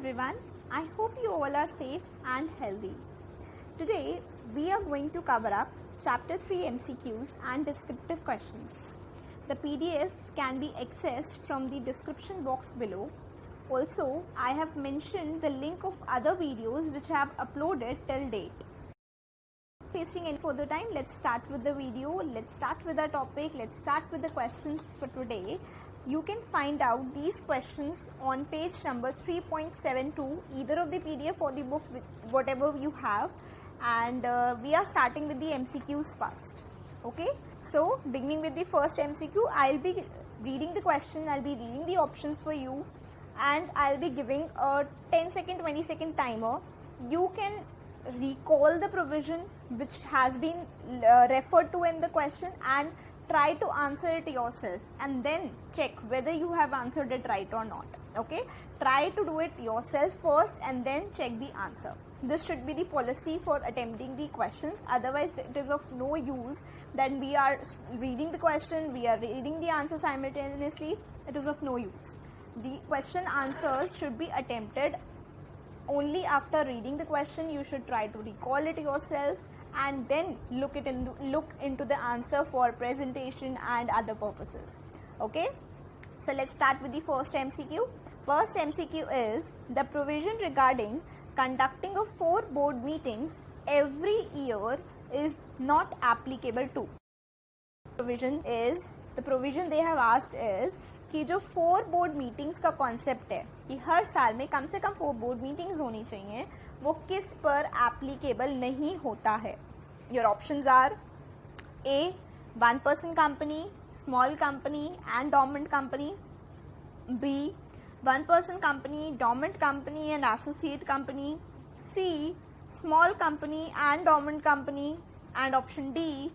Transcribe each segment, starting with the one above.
everyone, I hope you all are safe and healthy. Today we are going to cover up chapter 3 MCQs and descriptive questions. The PDF can be accessed from the description box below. Also, I have mentioned the link of other videos which I have uploaded till date. Wasting any further time, let's start with the video. Let's start with our topic. Let's start with the questions for today. You can find out these questions on page number 3.72, either of the PDF or the book, whatever you have. And we are starting with the MCQs first. Okay, so beginning with the first MCQ, I'll be reading the question, I'll be reading the options for you, and I'll be giving a 10-second, 20-second timer. You can recall the provision which has been referred to in the question and try to answer it yourself, and then check whether you have answered it right or not. Okay, try to do it yourself first and then check the answer. This should be the policy for attempting the questions. Otherwise it is of no use that we are reading the question, we are reading the answer simultaneously. It is of no use. The question answers should be attempted only after reading the question. You should try to recall it yourself and then look into the answer for presentation and other purposes. Okay, so let's start with the first MCQ. First MCQ is the provision regarding conducting of 4 board meetings every year is not applicable to. The provision they have asked is कि जो 4 board meetings का concept है कि हर साल में कम से कम 4 board meetings होनी चाहिए, वो किस पर एप्लीकेबल नहीं होता है. Your options are A 1 person company, small company and dormant company, B 1 person company, dormant company and associate company, C small company and dormant company, and option D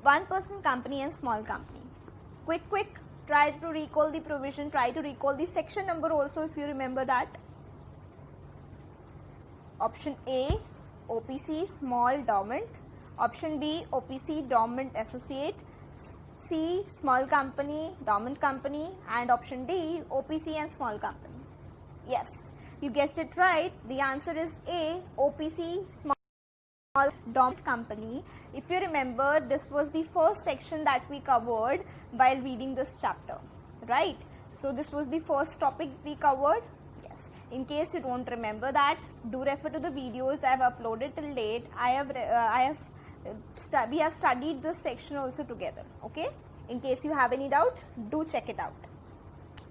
1 person company and small company. Quick, try to recall the provision, try to recall the section number also if you remember that. Option A, OPC small dormant. Option B, OPC dormant associate. C, small company, dormant company, and option D, OPC and small company. Yes, you guessed it right. The answer is A, OPC small dormant company. If you remember, this was the first section that we covered while reading this chapter, right? So this was the first topic we covered. Yes, in case you don't remember that, do refer to the videos I have uploaded till date. We have studied this section also together. Okay, in case you have any doubt, do check it out.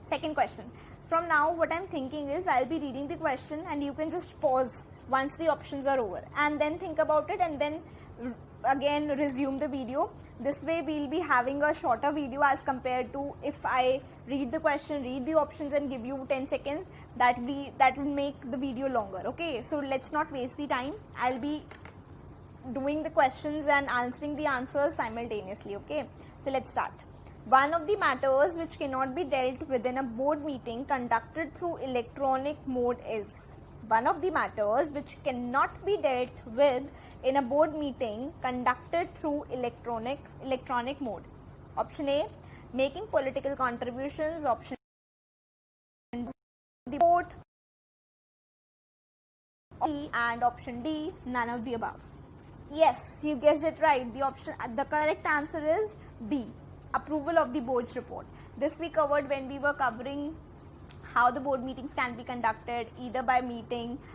Second question. From now, what I'm thinking is I'll be reading the question and you can just pause once the options are over and then think about it and then again resume the video. This way we'll be having a shorter video as compared to if I read the question, read the options and give you 10 seconds. That will make the video longer. Okay, so let's not waste the time. I'll be doing the questions and answering the answers simultaneously. Okay, so let's start. One of the matters which cannot be dealt with in a board meeting conducted through electronic mode is. One of the matters which cannot be dealt with in a board meeting conducted through electronic mode. Option A, making political contributions. Option B, the vote. And option D, none of the above. Yes, you guessed it right. The correct answer is B, approval of the board's report. This we covered when we were covering how the board meetings can be conducted either by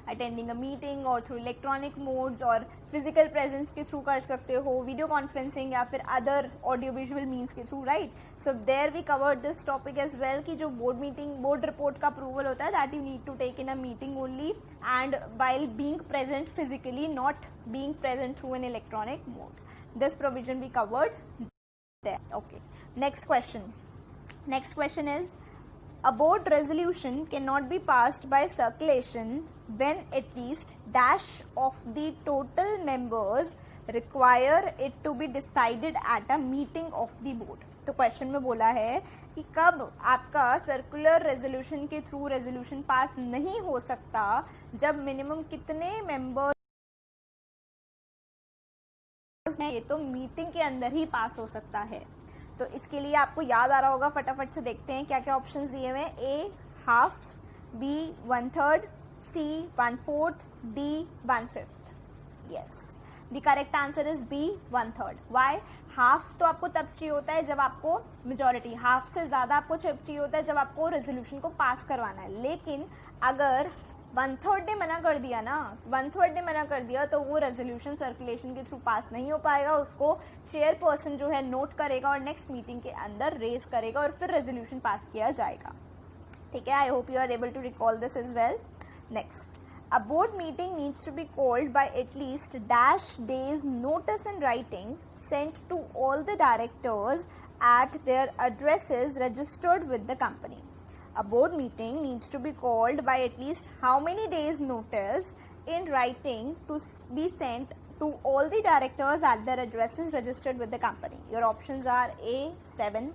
attending a meeting or through electronic modes or physical presence के through कर सकते हो, video conferencing या फिर other audio visual means के through, right? So there we covered this topic as well कि जो board report का approval होता है that you need to take in a meeting only and while being present physically, not being present through an electronic mode. This provision we covered there. Okay, next question is, a board resolution cannot be passed by circulation when at least dash of the total members require it to be decided at a meeting of the board. तो question में बोला है कि कब आपका circular resolution के through resolution pass नहीं हो सकता, जब मिनिमम कितने मेंबर्स हैं, ये तो मीटिंग के अंदर ही पास हो सकता है. तो इसके लिए आपको याद आ रहा होगा, फटाफट से देखते हैं क्या क्या ऑप्शंस दिए हुए हैं. ए half, B 1/3, C 1/4, D 1/5. Yes, the correct answer is B 1/3. Why? Half तो आपको तब चाहिए होता है जब आपको मेजॉरिटी, हाफ से ज़्यादा आपको चाहिए होता है जब आपको रेजोल्यूशन को पास करवाना है. लेकिन अगर 1/3 ने मना कर दिया ना, 1/3 ने मना कर दिया तो वो रेजोल्यूशन सर्कुलेशन के थ्रू पास नहीं हो पाएगा. उसको चेयरपर्सन जो है नोट करेगा और नेक्स्ट मीटिंग के अंदर रेज करेगा और फिर रेजोल्यूशन पास किया जाएगा. ठीक है, I hope you are able to recall this as well. Next, a board meeting needs to be called by at least dash days notice in writing sent to all the directors at their addresses registered with the company. A board meeting needs to be called by at least how many days notice in writing to be sent to all the directors at their addresses registered with the company. Your options are A 7,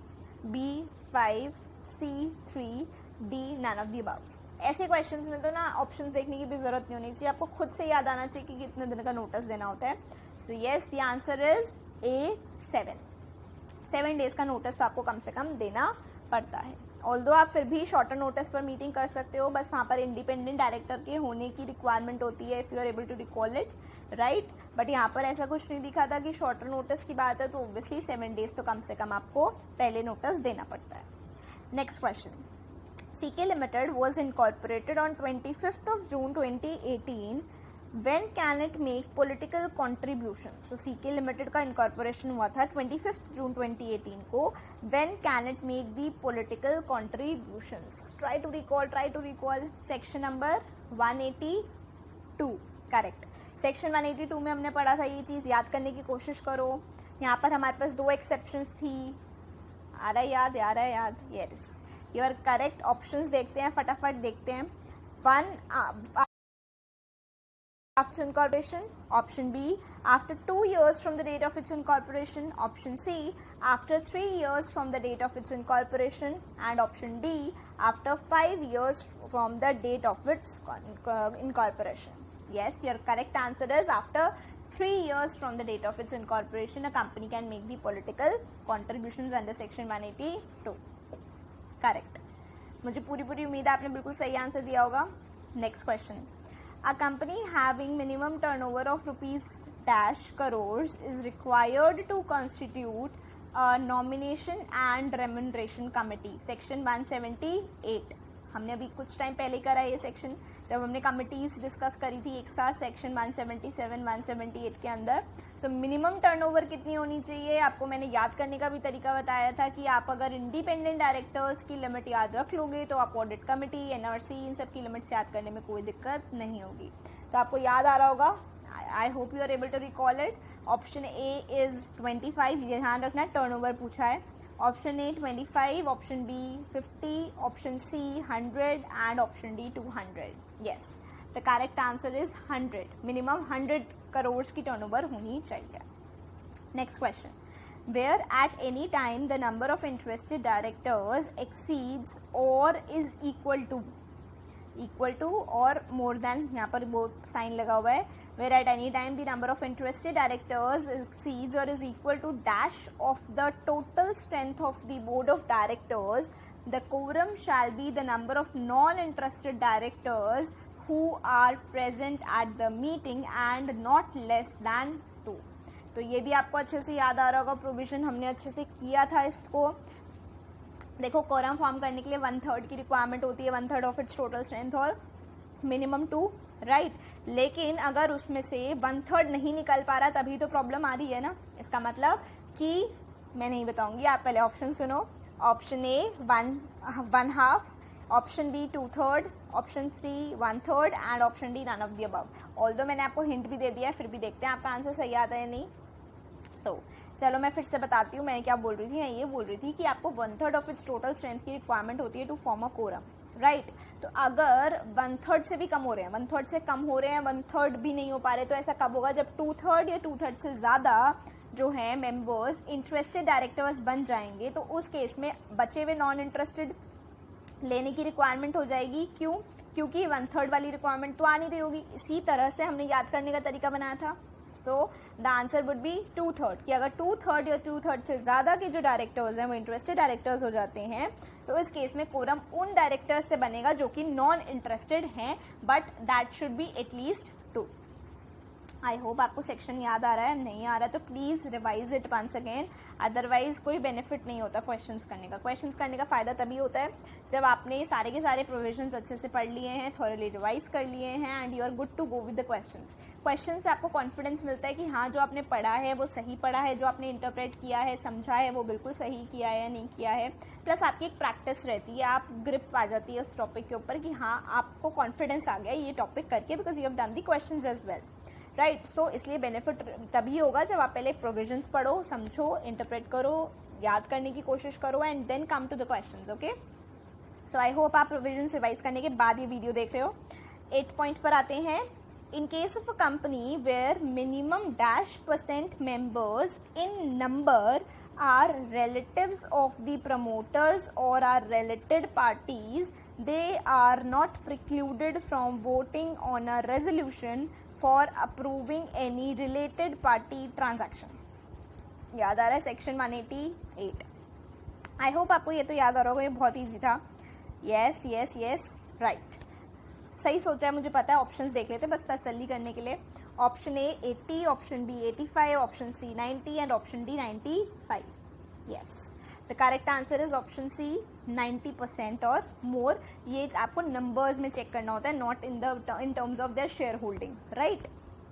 B 5, C 3, D none of the above. ऐसे questions में तो ना options देखने की भी जरूरत नहीं होनी चाहिए, आपको खुद से याद आना चाहिए कि कितने दिन का नोटिस देना होता है. So yes, the answer is A 7. 7 days का नोटिस तो आपको कम से कम देना पड़ता है. ऑल्दो आप फिर भी शॉर्टर नोटिस पर मीटिंग कर सकते हो, बस वहाँ पर इंडिपेंडेंट डायरेक्टर के होने की रिक्वायरमेंट होती है if you are able to recall it, right. But यहाँ पर ऐसा कुछ नहीं दिखा था कि शॉर्टर नोटिस की बात है, तो ऑब्वियसली 7 डेज तो कम से कम आपको पहले नोटिस देना पड़ता है. Next question. CK Limited was incorporated on 25th of June 2018. When can it make political contributions? So CK Limited का incorporation हुआ था 25th June 2018 को. When can it make the political contributions? Try to recall. Section number 182. Correct. Section 182 में हमने पढ़ा था ये चीज़, याद करने की कोशिश करो. यहाँ पर हमारे पास 2 exceptions थी. आ रहा है याद? Yes. योर करेक्ट ऑप्शंस देखते हैं, फटाफट देखते हैं. 1 after incorporation, option B after 2 years from the date of its incorporation, option C after 3 years from the date of its incorporation, and option D after 5 years from the date of its incorporation. Yes, your correct answer is after 3 years from the date of its incorporation a company can make the political contributions under section 182. Correct. मुझे पूरी उम्मीद है आपने बिल्कुल सही answer दिया होगा. Next question. A company having minimum turnover of rupees dash crores is required to constitute a nomination and remuneration committee. Section 178. हमने अभी कुछ टाइम पहले करा ये सेक्शन, जब हमने कमिटीज डिस्कस करी थी एक साथ सेक्शन 177 178 के अंदर. सो मिनिमम टर्नओवर कितनी होनी चाहिए आपको मैंने याद करने का भी तरीका बताया था कि आप अगर इंडिपेंडेंट डायरेक्टर्स की लिमिट याद रख लोगे तो आप ऑडिट कमिटी, एनआरसी, इन सब की लिमिट्स याद करने में कोई दिक्कत नहीं होगी. तो आपको याद आ रहा होगा. I hope you are able to recall it. Option A is 25, ध्यान रखना टर्नओवर पूछा है. Option A 25, option B 50, option C 100 and option D 200. Yes, the correct answer is 100. Minimum 100 crores की turnover होनी चाहिए. Next question. Where at any time the number of interested directors exceeds or is equal to or more than, यहाँ पर वो sign लगा हुआ है, where at any time the number of interested directors exceeds or is equal to dash of the total strength of the board of directors, the quorum shall be the number of non-interested directors who are present at the meeting and not less than 2. तो ये भी आपको अच्छे से याद आ रहा होगा, प्रोविजन हमने अच्छे से किया था इसको. देखो, कोरम फॉर्म करने के लिए 1/3 की रिक्वायरमेंट होती है, 1/3 ऑफ इट्स टोटल स्ट्रेंथ और मिनिमम 2, राइट. लेकिन अगर उसमें से 1/3 नहीं निकल पा रहा तभी तो प्रॉब्लम आ रही है ना. इसका मतलब कि मैं नहीं बताऊंगी, आप पहले ऑप्शन सुनो. Option A 1/2, option B 2/3, option 3 1/3 and option D none of the above. Although मैंने आपको हिंट भी दे दिया है, फिर भी देखते हैं आपका आंसर सही आता है नहीं. तो चलो मैं फिर से बताती हूँ मैं क्या बोल रही थी. मैं ये बोल रही थी कि आपको 1/3 ऑफ इट्स टोटल स्ट्रेंथ की रिक्वायरमेंट होती है to form a quorum, right. तो अगर 1/3 से भी कम हो रहे हैं, 1/3 से कम हो रहे हैं, 1/3 भी नहीं हो पा रहे, तो ऐसा कब होगा? जब 2/3 या 2/3 से ज़्यादा जो है मेंबर्स इंटरेस्टेड डायरेक्टर्स बन जाएंगे, तो उस केस में बचे हुए नॉन इंटरेस्टेड लेने की रिक्वायरमेंट हो जाएगी. क्यों? क्योंकि 1/3 वाली रिक्वायरमेंट तो आ नहीं रही होगी. इसी तरह से हमने याद करने का तरीका बनाया था. So the answer would be 2/3, कि अगर 2/3 या 2/3 से ज़्यादा के जो डायरेक्टर्स हैं वो इंटरेस्टेड डायरेक्टर्स हो जाते हैं तो इस केस में कोरम उन डायरेक्टर्स से बनेगा जो कि नॉन इंटरेस्टेड हैं, but that should be at least 2। I hope आपको सेक्शन याद आ रहा है, नहीं आ रहा तो please revise it once again, otherwise कोई बेनिफिट नहीं होता क्वेश्चंस करने का। क्वेश्चंस करने का फ़ायदा तभी होता है जब आपने सारे के सारे प्रोविजंस अच्छे से पढ़ लिए हैं, थॉरली रिवाइज कर लिए हैं and you are good to go with the questions. Question से आपको कॉन्फिडेंस मिलता है कि हाँ जो आपने पढ़ा है वो सही पढ़ा है, जो आपने इंटरप्रेट किया है, समझा है, वो बिल्कुल सही किया है या नहीं किया है। प्लस आपकी एक प्रैक्टिस रहती है, आप ग्रिप आ जाती है उस टॉपिक के ऊपर कि हाँ आपको कॉन्फिडेंस आ गया ये टॉपिक करके, because you have done the questions as well, right. So इसलिए बेनिफिट तभी होगा जब आप पहले प्रोविजंस पढ़ो, समझो, इंटरप्रेट करो, याद करने की कोशिश करो and then come to the questions, okay. So I hope आप प्रोविजंस रिवाइज करने के बाद ये वीडियो देख रहे हो। 8 पॉइंट पर आते हैं। In case of a company where minimum -% members in number are relatives of the promoters or are related parties, they are not precluded from voting on a resolution for approving any related party transaction। याद आ रहा है section 188। आई hope आपको ये तो याद आ रहा होगा, ये बहुत ईजी था। यस यस यस राइट, सही सोचा है, मुझे पता है। ऑप्शंस देख लेते बस तसल्ली करने के लिए। Option A 80, option B 85, option C 90 and option D 95। Yes, the correct answer is option C 90% और मोर। ये आपको नंबर्स में चेक करना होता है, not in terms of their share holding, right,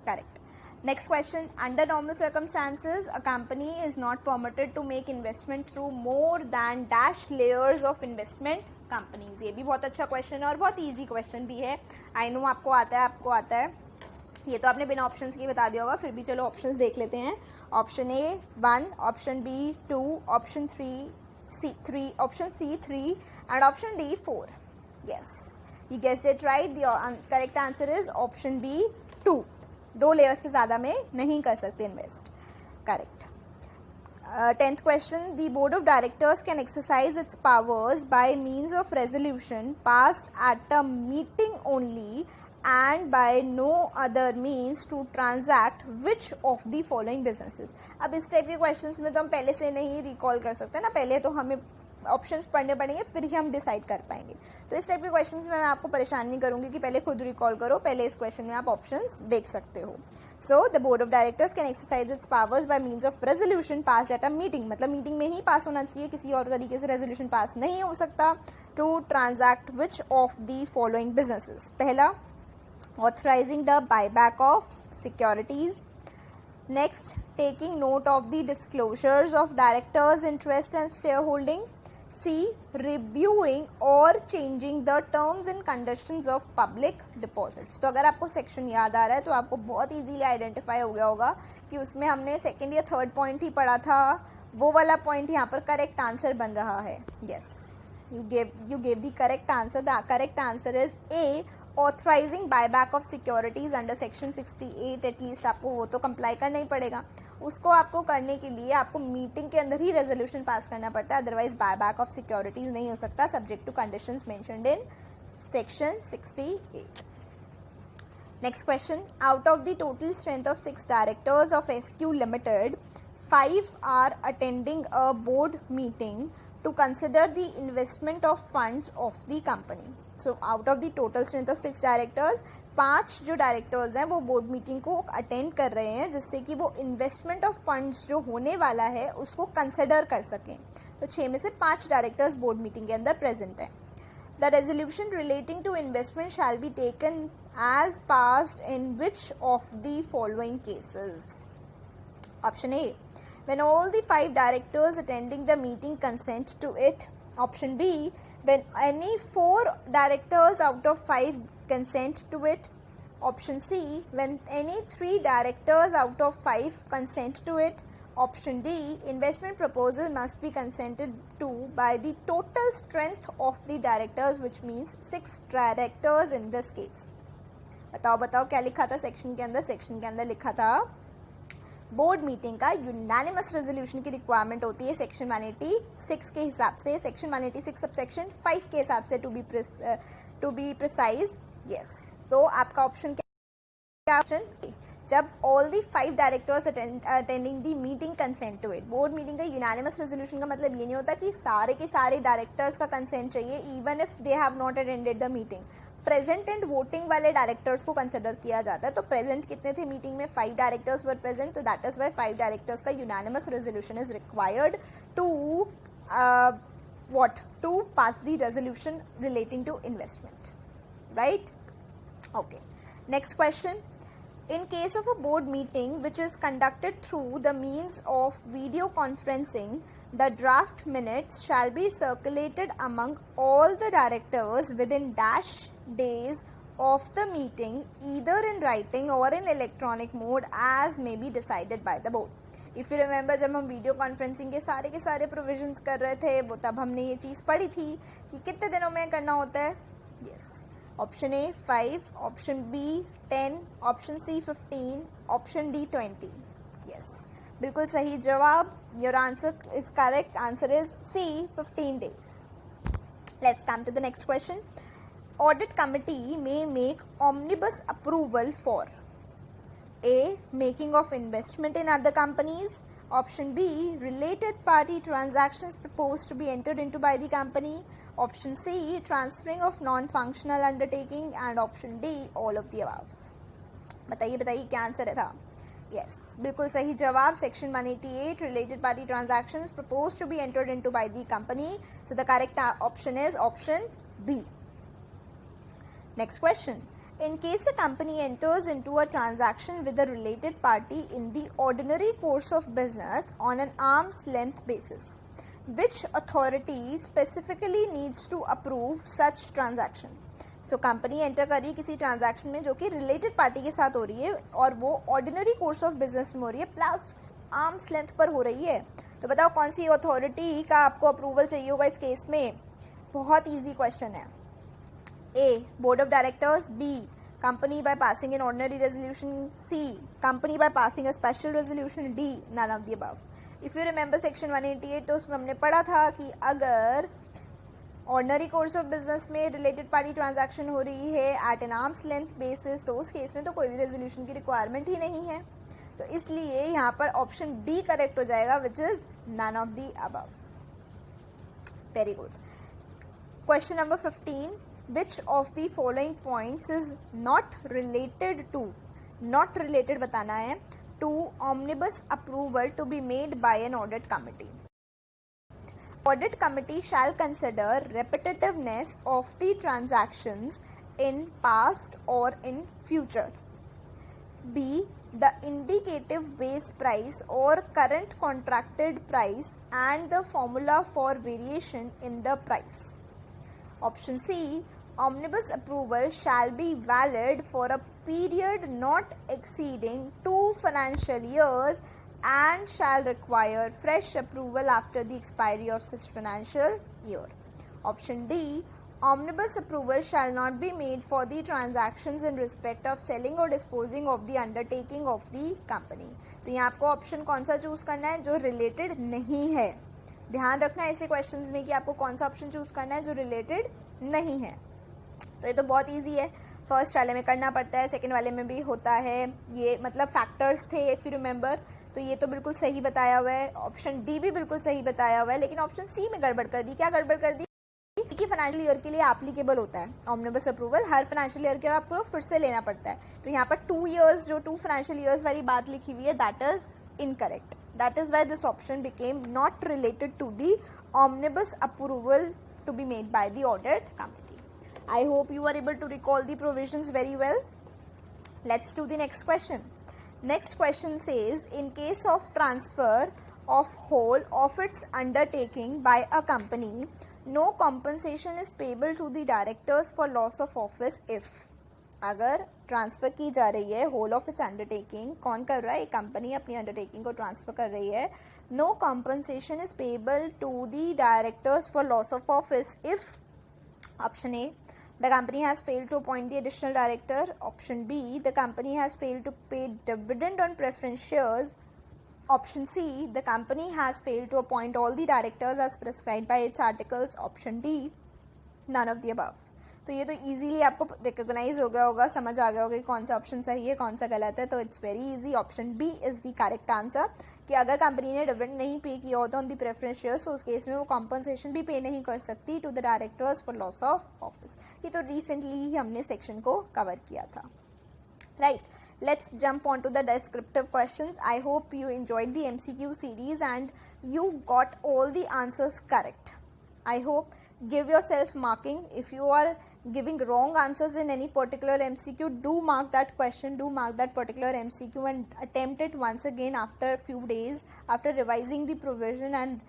correct. Next question, under normal circumstances a company is not permitted to make investment through more than dash layers of investment companies. ये भी बहुत अच्छा question है और बहुत easy question भी है। I know आपको आता है, आपको आता है, ये तो आपने बिना ऑप्शंस के बता दिया होगा, फिर भी चलो ऑप्शंस देख लेते हैं। Option A 1, option B 2, option C 3 and option D 4। Yes, you guessed it right, the correct answer is option B 2। 2 layers से ज़्यादा में नहीं कर सकते invest, correct. 10th question, the board of directors can exercise its powers by means of resolution passed at a meeting only and by no other means to transact which of the following businesses। अब इस type के questions में तो हम पहले से नहीं recall कर सकते ना, पहले तो हमें ऑप्शंस पढ़ने पड़ेंगे फिर ही हम डिसाइड कर पाएंगे। तो इस टाइप के क्वेश्चन में मैं आपको परेशान नहीं करूंगी कि पहले खुद रिकॉल करो, पहले इस क्वेश्चन में आप ऑप्शंस देख सकते हो। So the board of directors can exercise its powers by means of resolution pass eight a meeting, मतलब मीटिंग में ही पास होना चाहिए, किसी और तरीके से रेजोल्यूशन पास नहीं हो सकता। To transact which of the following businesses, पहला authorizing the buyback of securities, next taking note of the disclosures of directors' interest and shareholding, C reviewing or changing the terms and conditions of public deposits। तो अगर आपको section याद आ रहा है तो आपको बहुत इजीली आइडेंटिफाई हो गया होगा कि उसमें हमने सेकेंड या थर्ड पॉइंट ही पढ़ा था, वो वाला पॉइंट यहाँ पर करेक्ट आंसर बन रहा है। Yes, you gave the correct answer। The correct answer is A, authorising buyback of securities under section 68। At least आपको वो तो कंप्लाई करना ही पड़ेगा, उसको आपको करने के लिए आपको मीटिंग के अंदर ही रेजोल्यूशन पास करना पड़ता है, अदरवाइज बायबैक ऑफ सिक्योरिटीज नहीं हो सकता, subject to conditions mentioned in section 68। Next question, out of the total strength of 6 directors of SQ limited 5 are attending a board meeting to consider the investment of funds of the company। So out of the total strength of 6 directors, 5 जो directors हैं वो board meeting को attend कर रहे हैं जिससे कि वो इन्वेस्टमेंट ऑफ फंड्स जो होने वाला है उसको कंसिडर कर सकें। तो 6 में से 5 डायरेक्टर्स बोर्ड मीटिंग के अंदर प्रेजेंट हैं। The resolution relating to investment shall be taken as passed in which of the following cases. Option A, when all the 5 directors attending the meeting consent to it। Option B, when any 4 directors out of 5 consent to it। Option C, when any 3 directors out of 5 consent to it। Option D, investment proposal must be consented to by the total strength of the directors, which means 6 directors in this case। बताओ क्या लिखा था section के अंदर? Section के अंदर लिखा था बोर्ड मीटिंग का यूनानिमस रेजोल्यूशन की रिक्वायरमेंट होती है सेक्शन 186 के हिसाब से, सेक्शन 186 सब सेक्शन 5 के हिसाब से टू बी प्रिसाइज। यस, तो आपका ऑप्शन क्या? ऑप्शन जब all the 5 directors attending the meeting consent to it. Board meeting का यूनानिमस रेजोल्यूशन का मतलब ये नहीं होता कि सारे के सारे डायरेक्टर्स का कंसेंट चाहिए even if they have not attended the meeting. Present and voting वाले डायरेक्टर्स को कंसिडर किया जाता है. तो प्रेजेंट कितने थे मीटिंग में? 5 डायरेक्टर्स वर प्रेजेंट. तो दैट इज वाई 5 डायरेक्टर्स का unanimous resolution is required to what? To pass the resolution relating to investment, right? Okay. Next question. In case of a board meeting which is conducted through the means of video conferencing, the draft minutes shall be circulated among all the directors within dash days of the meeting, either in writing or in electronic mode as may be decided by the board. If you remember जब हम video conferencing के सारे provisions कर रहे थे वो तब हमने ये चीज़ पढ़ी थी कि कितने दिनों में करना होता है. Yes, option A 5, option B 10, option C 15, option D 20. Yes, बिल्कुल सही जवाब. Your answer is correct. Answer is C 15 days. Let's come to the next question. Audit committee may make omnibus approval for A. Making of investment in other companies. Option B. Related party transactions proposed to be entered into by the company. Option C. Transferring of non-functional undertaking. And option D. All of the above. बताइए क्या answer है था? Yes, बिल्कुल सही जवाब. Section 188 related party transactions proposed to be entered into by the company. So the correct option is option B. Next question. In case a company enters into a transaction with a related party in the ordinary course of business on an arm's length basis, which authority specifically needs to approve such transaction? So company enter करी किसी transaction में जो कि related party के साथ हो रही है और वो ordinary course of business में हो रही है plus arm's length पर हो रही है. तो बताओ कौन सी authority का आपको approval चाहिए होगा इस केस में? बहुत easy question है. A. Board of Directors. B. Company by passing an ordinary resolution. C. Company by passing a special resolution. D. None of the above. If you remember section 188 तो उसमें हमने पढ़ा था कि अगर ऑर्डनरी कोर्स ऑफ बिजनेस में related party transaction हो रही है at an arm's length basis तो उस केस में तो कोई भी रेजोल्यूशन की रिक्वायरमेंट ही नहीं है. तो इसलिए यहाँ पर ऑप्शन डी करेक्ट हो जाएगा which is none of the above. Very good. Question number 15. Which of the following points is not related to, not related बताना है, to omnibus approval to be made by an audit committee? Audit committee shall consider repetitiveness of the transactions in past or in future. B. The indicative base price or current contracted price and the formula for variation in the price. Option C. Omnibus approval shall be valid for a period not exceeding 2 financial years and shall require fresh approval after the expiry of such financial year. Option D. Omnibus approval shall not be made for the transactions in respect of selling or disposing of the undertaking of the company. तो यहाँ आपको option कौन सा choose करना है? जो related नहीं है. ध्यान रखना है ऐसे क्वेश्चंस में कि आपको कौन सा ऑप्शन चूज करना है जो रिलेटेड नहीं है. तो ये तो बहुत इजी है. फर्स्ट वाले में करना पड़ता है, सेकंड वाले में भी होता है. ये मतलब फैक्टर्स थे इफ यू रिमेंबर. तो ये तो बिल्कुल सही बताया हुआ है. ऑप्शन डी भी बिल्कुल सही बताया हुआ है. लेकिन ऑप्शन सी में गड़बड़ कर दी. क्या गड़बड़ कर दी? कि फाइनेंशियल ईयर के लिए एप्लीकेबल होता है ऑमनिबस अप्रूवल. हर फाइनेंशियल ईयर के आपको फिर से लेना पड़ता है. तो यहाँ पर 2 years जो 2 फाइनेंशियल ईयर्स वाली बात लिखी हुई है that is incorrect. That is why this option became not related to the omnibus approval to be made by the audit committee. I hope you are able to recall the provisions very well. Let's do the next question. Next question says, in case of transfer of whole of its undertaking by a company, no compensation is payable to the directors for loss of office if. अगर transfer की जा रही है whole of its undertaking, कौन कर रहा है? एक कंपनी अपनी अंडरटेकिंग को ट्रांसफ़र कर रही है. No compensation is payable to the directors for loss of office if. Option A. The company has failed to appoint the additional director. Option B. The company has failed to pay dividend on preference shares. Option C. The company has failed to appoint all the directors as prescribed by its articles. Option D. None of the above. तो ये तो easily आपको recognise हो गया होगा, समझ आ गया होगा कि कौन सा ऑप्शन सही है कौन सा गलत है। तो it's very easy, option B is the correct answer, कि अगर कंपनी ने डिविडेंड नहीं पे किया होता ऑन द प्रेफरेंस शेयर्स तो उस केस में वो कॉम्पनसेशन भी पे नहीं कर सकती to the directors for loss of office. ये तो रिसेंटली ही हमने सेक्शन को कवर किया था, right. Let's jump on to the descriptive questions. I hope you enjoyed the MCQ series and you got all the answers correct. I hope give yourself marking. If you are giving wrong answers in any particular MCQ, do mark that question, do mark that particular MCQ and attempt it once again after a few days, after revising the provision and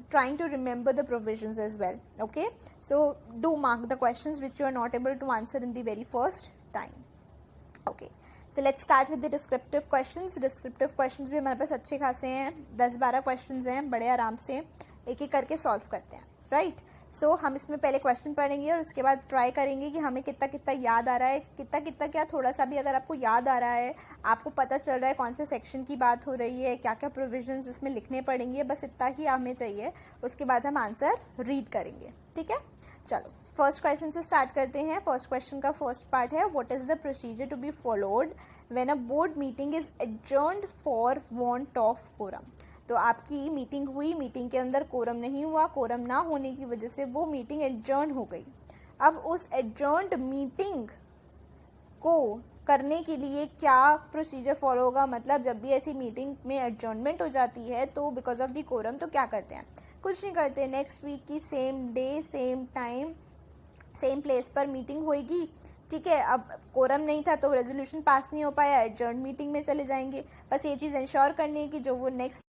trying to remember the provisions as well. Okay, so do mark the questions which you are not able to answer in the very first time. Okay, so let's start with the descriptive questions. Descriptive questions भी हमारे पास अच्छे खासे हैं, 10-12 questions हैं, बड़े आराम से एक एक करके सॉल्व करते हैं, राइट। सो हम इसमें पहले क्वेश्चन पढ़ेंगे और उसके बाद ट्राई करेंगे कि हमें कितना कितना याद आ रहा है, कितना कितना क्या थोड़ा सा भी अगर आपको याद आ रहा है, आपको पता चल रहा है कौन से सेक्शन की बात हो रही है, क्या क्या प्रोविजंस इसमें लिखने पड़ेंगे, बस इतना ही हमें चाहिए। उसके बाद हम आंसर रीड करेंगे, ठीक है। चलो फर्स्ट क्वेश्चन से स्टार्ट करते हैं। फर्स्ट क्वेश्चन का फर्स्ट पार्ट है, what is the procedure to be followed when a board meeting is adjourned for want of quorum. तो आपकी मीटिंग हुई, मीटिंग के अंदर कोरम नहीं हुआ, कोरम ना होने की वजह से वो मीटिंग एडजर्न हो गई। अब उस एडजर्न्ड मीटिंग को करने के लिए क्या प्रोसीजर फॉलो होगा, मतलब जब भी ऐसी मीटिंग में एडजर्नमेंट हो जाती है तो बिकॉज ऑफ द कोरम तो क्या करते हैं, कुछ नहीं करते, नेक्स्ट वीक की same day same time same place पर मीटिंग होएगी, ठीक है। अब कोरम नहीं था तो रेजोल्यूशन पास नहीं हो पाया, एडजर्न मीटिंग में चले जाएंगे। बस ये चीज़ इंश्योर करनी है कि जो वो नेक्स्ट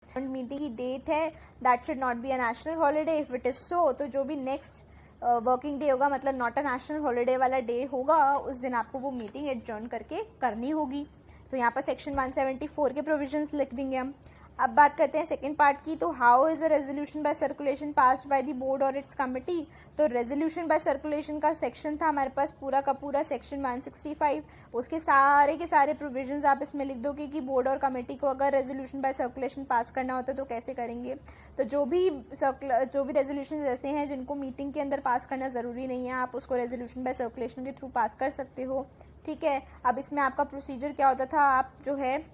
मीटिंग की डेट है that should not be a national holiday. If it is so तो जो भी नेक्स्ट वर्किंग डे होगा, मतलब नॉट अ नेशनल हॉलीडे वाला डे होगा, उस दिन आपको वो मीटिंग एडजर्न करके करनी होगी। तो यहाँ पर सेक्शन 174 के प्रोविजंस लिख देंगे हम। अब बात करते हैं सेकेंड पार्ट की। तो how is a resolution by circulation passed by the board और इट्स कमिटी। तो रेजोल्यूशन बाय सर्कुलेशन का सेक्शन था हमारे पास पूरा का पूरा सेक्शन 165, उसके सारे के सारे प्रोविजंस आप इसमें लिख दोगे कि बोर्ड और कमेटी को अगर रेजोल्यूशन बाय सर्कुलेशन पास करना होता है तो कैसे करेंगे। तो जो भी रेजोल्यूशन ऐसे हैं जिनको मीटिंग के अंदर पास करना ज़रूरी नहीं है, आप उसको रेजोल्यूशन बाय सर्कुलेशन के थ्रू पास कर सकते हो, ठीक है। अब इसमें आपका प्रोसीजर क्या होता था, आप जो है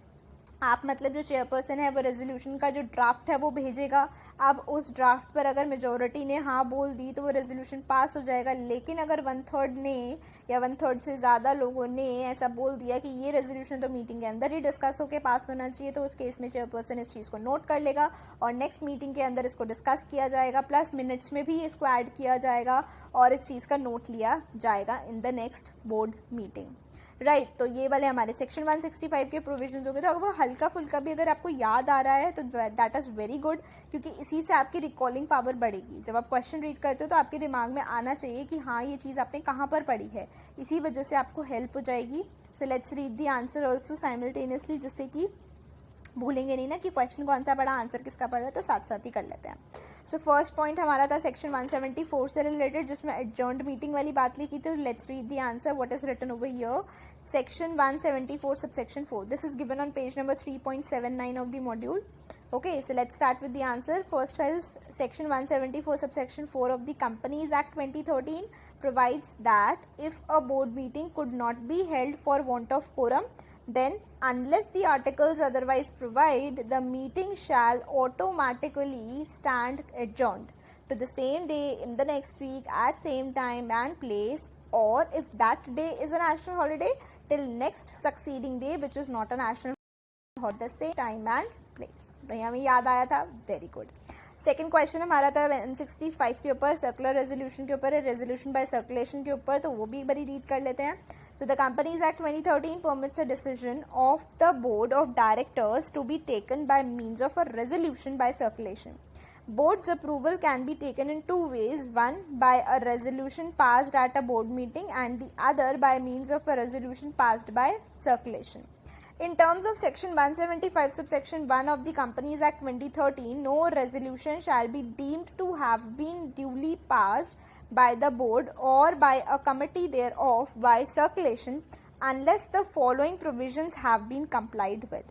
आप मतलब जो चेयरपर्सन है वो रेजोल्यूशन का जो ड्राफ्ट है वो भेजेगा। अब उस ड्राफ्ट पर अगर मेजॉरिटी ने हाँ बोल दी तो वो रेजोल्यूशन पास हो जाएगा, लेकिन अगर 1/3 ने या 1/3 से ज़्यादा लोगों ने ऐसा बोल दिया कि ये रेजोल्यूशन तो मीटिंग के अंदर ही डिस्कस होकर पास होना चाहिए, तो उस केस में चेयरपर्सन इस चीज़ को नोट कर लेगा और नेक्स्ट मीटिंग के अंदर इसको डिस्कस किया जाएगा, प्लस मिनट्स में भी इसको ऐड किया जाएगा और इस चीज़ का नोट लिया जाएगा in the next board meeting, right. तो ये वाले हमारे सेक्शन 165 के प्रोविजन हो गए। तो अगर वो हल्का फुल्का भी अगर आपको याद आ रहा है तो दैट इज़ वेरी गुड, क्योंकि इसी से आपकी रिकॉलिंग पावर बढ़ेगी। जब आप क्वेश्चन रीड करते हो तो आपके दिमाग में आना चाहिए कि हाँ ये चीज़ आपने कहाँ पर पढ़ी है, इसी वजह से आपको हेल्प हो जाएगी। So let's read the answer also simultaneously, जिससे कि भूलेंगे नहीं ना कि क्वेश्चन कौन सा पढ़ा, आंसर किसका पढ़ा है, तो साथ साथ ही कर लेते हैं। सो फर्स्ट पॉइंट हमारा था सेक्शन 174 से रिलेटेड, जिसमें एडजर्न्ड मीटिंग वाली बात लिखी थी। Let's read the answer what is written over here. Section 174 subsection 4, this is given on page number 3.79 of the module. Okay, so let's start with the answer. First is section 174 subsection 4 of the Companies Act 2013 provides that if a board meeting could not be held for want of quorum, then unless the articles otherwise provide, the meeting shall automatically stand adjourned to the same day in the next week at same time and place, or if that day is a national holiday, till next succeeding day which is not a national holiday, the same time and place। तो ये हमें याद आया था, very good. Second question हमारा था 165 के ऊपर, सर्कुलर रेजोल्यूशन के ऊपर है, रेजोल्यूशन बाय सर्कुलेशन के ऊपर, तो वो भी एक बारी रीड कर लेते हैं। So the companies act 2013 permits a decision of the board of directors to be taken by means of a resolution by circulation. Board's approval can be taken in two ways, one by a resolution passed at a board meeting and the other by means of a resolution passed by circulation. In terms of section 175 subsection 1 of the Companies Act 2013, no resolution shall be deemed to have been duly passed by the board or by a committee thereof by circulation unless the following provisions have been complied with.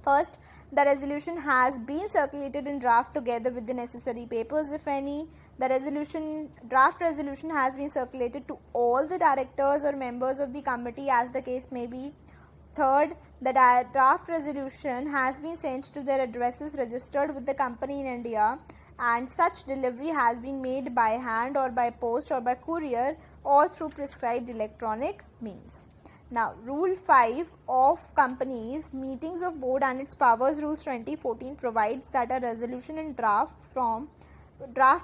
First, the resolution has been circulated in draft together with the necessary papers if any. The draft resolution has been circulated to all the directors or members of the committee as the case may be. Third, the draft resolution has been sent to their addresses registered with the company in India, and such delivery has been made by hand or by post or by courier or through prescribed electronic means. Now, Rule 5 of Companies Meetings of Board and its Powers Rules 2014 provides that a resolution in draft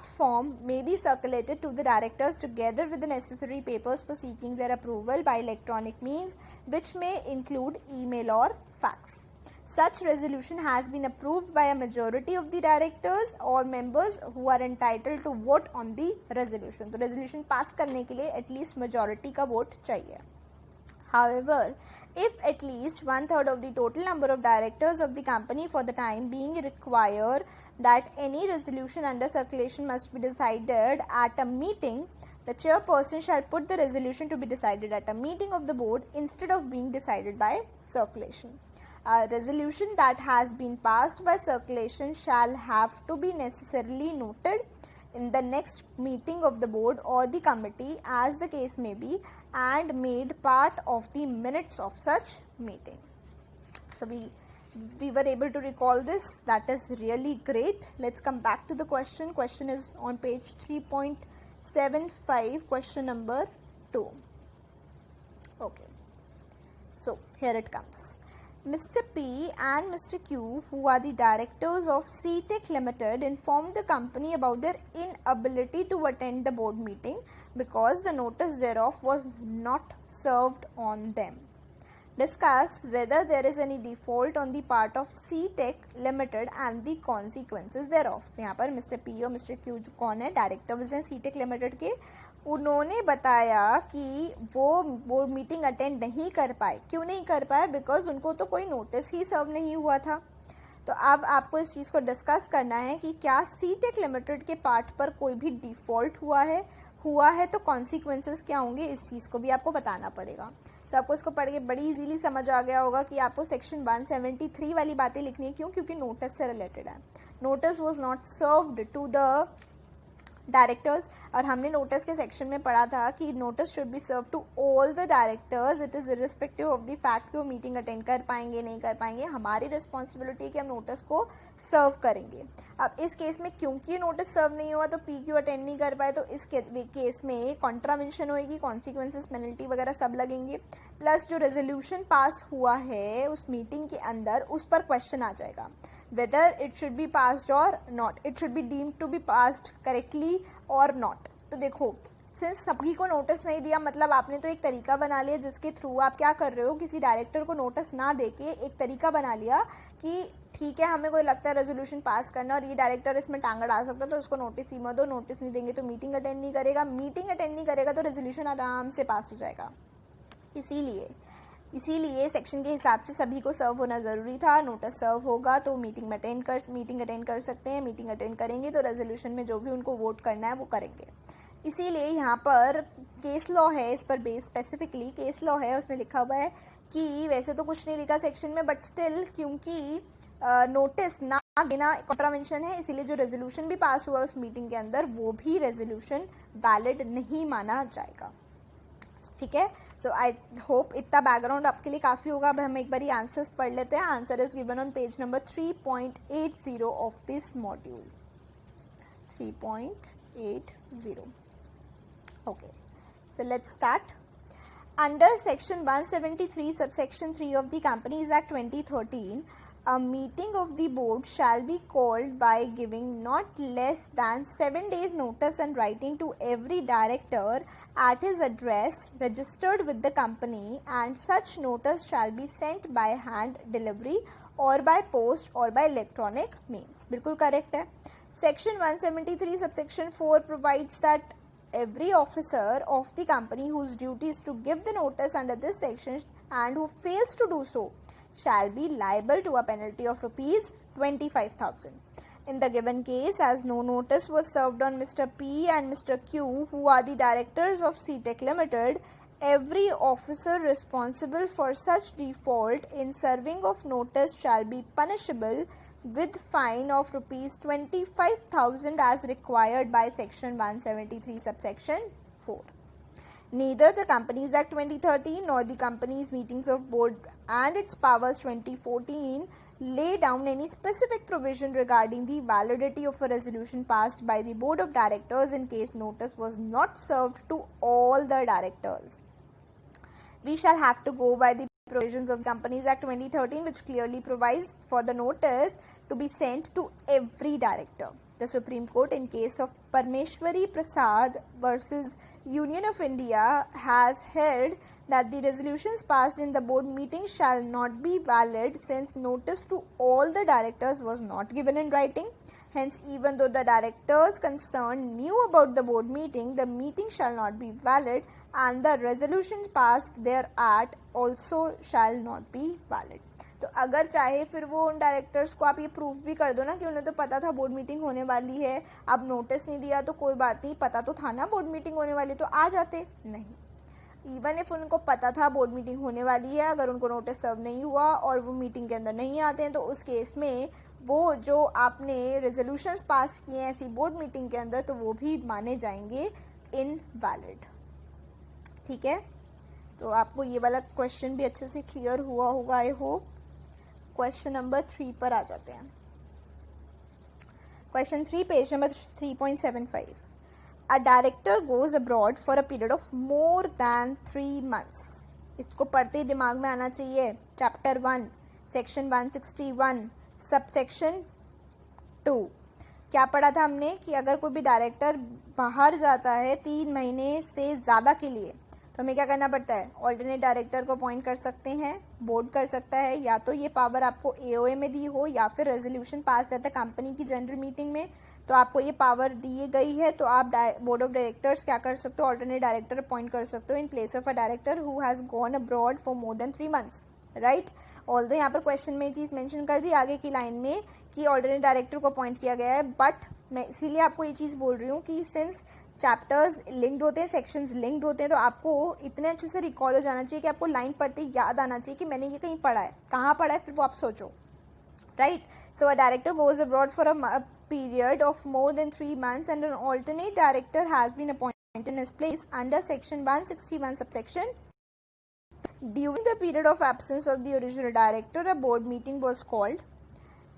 form may be circulated to the directors together with the necessary papers for seeking their approval by electronic means, which may include email or fax. Such resolution has been approved by a majority of the directors or members who are entitled to vote on the resolution. तो resolution pass करने के लिए at least majority का vote चाहिए. However, if at least 1/3 of the total number of directors of the company for the time being require that any resolution under circulation must be decided at a meeting, the chairperson shall put the resolution to be decided at a meeting of the board instead of being decided by circulation. A resolution that has been passed by circulation shall have to be necessarily noted in the next meeting of the board or the committee as the case may be and made part of the minutes of such meeting. So we were able to recall this. That is really great. Let's come back to the question. Question is on page 3.75, question number 2. Okay, so here it comes. Mr. P and Mr. Q, who are the directors of CTech Limited, informed the company about their inability to attend the board meeting because the notice thereof was not served on them. Discuss whether there is any default on the part of CTech Limited and the consequences thereof. यहाँ पर Mr. P और Mr. Q जो कौन है, directors हैं CTech Limited के, उन्होंने बताया कि वो मीटिंग अटेंड नहीं कर पाए. क्यों नहीं कर पाए? बिकॉज उनको तो कोई नोटिस ही सर्व नहीं हुआ था. तो अब आपको इस चीज़ को डिस्कस करना है कि क्या CTech लिमिटेड के पार्ट पर कोई भी डिफ़ॉल्ट हुआ है तो कॉन्सिक्वेंसेस क्या होंगे, इस चीज़ को भी आपको बताना पड़ेगा. सो आपको इसको पढ़ के बड़ी इजीली समझ आ गया होगा कि आपको सेक्शन 173 वाली बातें लिखनी है. क्यों? क्योंकि नोटिस से रिलेटेड है. Notice was not served to the directors, और हमने नोटिस के सेक्शन में पढ़ा था कि notice should be serve to all the directors. It is irrespective of the fact कि वो मीटिंग अटेंड कर पाएंगे नहीं कर पाएंगे. हमारी रिस्पॉन्सिबिलिटी है कि हम नोटिस को सर्व करेंगे. अब इस केस में क्योंकि नोटिस सर्व नहीं हुआ तो PQ अटेंड नहीं कर पाए, तो इस केस में कॉन्ट्रावेंशन होएगी, कॉन्सिक्वेंसेस पेनल्टी वगैरह सब लगेंगे. प्लस जो रेजोल्यूशन पास हुआ है उस मीटिंग के अंदर, उस पर क्वेश्चन आ जाएगा whether it should be passed or not, it should be deemed to be passed correctly or not. तो देखो, सिंस सभी को नोटिस नहीं दिया, मतलब आपने तो एक तरीका बना लिया जिसके थ्रू आप क्या कर रहे हो, किसी डायरेक्टर को नोटिस ना देके एक तरीका बना लिया कि ठीक है हमें कोई लगता है रेजोल्यूशन पास करना और ये डायरेक्टर इसमें टांग अड़ा सकता है तो उसको नोटिस ही मत दो. नोटिस नहीं देंगे तो मीटिंग अटेंड नहीं करेगा, मीटिंग अटेंड नहीं करेगा तो रेजोल्यूशन आराम से पास हो जाएगा. इसीलिए सेक्शन के हिसाब से सभी को सर्व होना ज़रूरी था. नोटिस सर्व होगा तो मीटिंग अटेंड कर सकते हैं. मीटिंग अटेंड करेंगे तो रेजोल्यूशन में जो भी उनको वोट करना है वो करेंगे. इसीलिए यहाँ पर केस लॉ है, इस पर बेस स्पेसिफिकली केस लॉ है, उसमें लिखा हुआ है कि वैसे तो कुछ नहीं लिखा सेक्शन में, बट स्टिल क्योंकि नोटिस ना देना कॉन्ट्रावेंशन है, इसीलिए जो रेजोल्यूशन भी पास हुआ उस मीटिंग के अंदर वो भी रेजोल्यूशन वैलिड नहीं माना जाएगा. ठीक है. सो आई होप इतना बैकग्राउंड आपके लिए काफ़ी होगा. अब हम एक बार आंसर्स पढ़ लेते हैं. Answer is given on page number 3.80 of this module. 3.80. Okay, so let's start. Under Section 173, Subsection 3 of the Companies Act 2013, a meeting of the board shall be called by giving not less than 7 days notice and writing to every director at his address registered with the company, and such notice shall be sent by hand delivery or by post or by electronic means. बिल्कुल correct है. Section 173 Subsection 4 provides that every officer of the company whose duty is to give the notice under this section and who fails to do so shall be liable to a penalty of rupees 25,000. In the given case, as no notice was served on Mr. P and Mr. Q, who are the directors of CTech Limited, every officer responsible for such default in serving of notice shall be punishable with fine of rupees 25,000 as required by section 173 subsection 4. Neither the Companies Act 2013 nor the Companies Meetings of Board and its Powers 2014 lay down any specific provision regarding the validity of a resolution passed by the Board of Directors in case notice was not served to all the directors. We shall have to go by the provisions of Companies Act 2013, which clearly provides for the notice to be sent to every director. The Supreme Court, in case of Parmeshwari Prasad versus Union of India, has held that the resolutions passed in the board meeting shall not be valid since notice to all the directors was not given in writing. Hence, even though the directors concerned knew about the board meeting, the meeting shall not be valid and the resolution passed thereat also shall not be valid. तो अगर चाहे फिर वो उन directors को आप ये proof भी कर दो ना कि उन्हें तो पता था बोर्ड मीटिंग होने वाली है, अब नोटिस नहीं दिया तो कोई बात नहीं, पता तो था ना बोर्ड मीटिंग होने वाली, तो आ जाते नहीं। इवन इफ उनको पता था बोर्ड मीटिंग होने वाली है, अगर उनको नोटिस सर्व नहीं हुआ और वो मीटिंग के अंदर नहीं आते हैं, तो उस केस में वो जो आपने रेजोल्यूशंस पास किए हैं ऐसी बोर्ड मीटिंग के अंदर, तो वो भी माने जाएंगे इनवैलिड। ठीक है, तो आपको ये वाला क्वेश्चन भी अच्छे से क्लियर हुआ होगा आई होप। क्वेश्चन नंबर 3 पर आ जाते हैं। Question 3, page number 3.75। A director goes abroad for a period of more than 3 months। इसको पढ़ते ही दिमाग में आना चाहिए, चैप्टर 1 सेक्शन 161 सबसेक्शन 2। क्या पढ़ा था हमने कि अगर कोई भी डायरेक्टर बाहर जाता है 3 महीने से ज़्यादा के लिए, तो हमें क्या करना पड़ता है, ऑल्टरनेट डायरेक्टर को अपॉइंट कर सकते हैं, बोर्ड कर सकता है, या तो ये पावर आपको एओए में दी हो या फिर रेजोल्यूशन पास रहता है कंपनी की जनरल मीटिंग में, तो आपको ये पावर दी गई है, तो आप बोर्ड ऑफ डायरेक्टर्स क्या कर सकते हो, ऑल्टरनेट डायरेक्टर अपॉइंट कर सकते हो in place of a director who has gone abroad for more than 3 months, right. Although यहाँ पर क्वेश्चन में चीज़ मेंशन कर दी आगे की लाइन में कि ऑल्टरनेट डायरेक्टर को अपॉइंट किया गया है, बट मैं इसीलिए आपको ये चीज़ बोल रही हूँ कि सिंस चैप्टर्स लिंक्ड होते हैं, सेक्शंस लिंक्ड होते हैं, तो आपको इतने अच्छे से रिकॉल हो जाना चाहिए कि आपको लाइन पढ़ते ही याद आना चाहिए कि मैंने ये कहीं पढ़ा है, कहाँ पढ़ा है, फिर वो आप सोचो, right. So a director goes abroad for a period of more than 3 months and an alternate director has been appointed in his place under section 161 subsection. During the period of absence of the original director, a board meeting was called.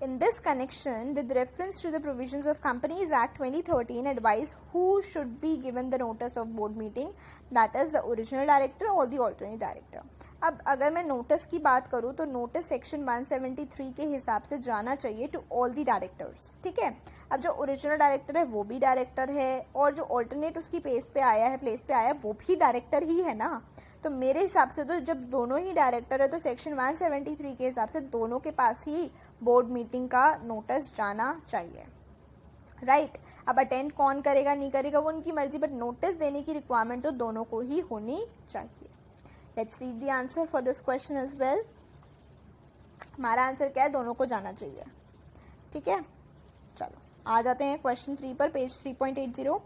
In this connection, with reference to the provisions of Companies Act 2013, advise who should be given the notice of board meeting, that is the original director or the alternate director. अब अगर मैं notice की बात करूँ तो notice section 173 के हिसाब से जाना चाहिए टू ऑल दी डायरेक्टर्स। ठीक है, अब जो ओरिजिनल डायरेक्टर है वो भी डायरेक्टर है और जो ऑल्टरनेट उसकी प्लेस पे आया है वो भी डायरेक्टर ही है ना। तो मेरे हिसाब से तो जब दोनों ही डायरेक्टर है तो सेक्शन 173 के हिसाब से दोनों के पास ही बोर्ड मीटिंग का नोटिस जाना चाहिए, राइट। अब अटेंड कौन करेगा नहीं करेगा वो उनकी मर्जी, बट नोटिस देने की रिक्वायरमेंट तो दोनों को ही होनी चाहिए। Let's read the answer for this question as well. हमारा आंसर क्या है, दोनों को जाना चाहिए। ठीक है, चलो आ जाते हैं क्वेश्चन 3 पर, page 3.80।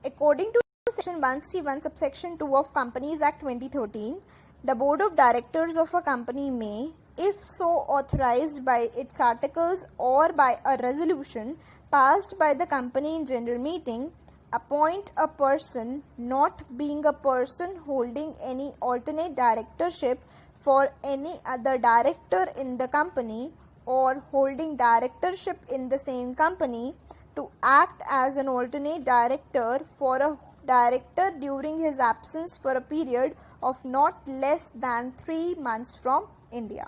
According to section 161 subsection 2 of Companies Act 2013, the board of directors of a company may, if so authorized by its articles or by a resolution passed by the company in general meeting, appoint a person not being a person holding any alternate directorship for any other director in the company or holding directorship in the same company to act as an alternate director for a director during his absence for a period of not less than 3 months from India.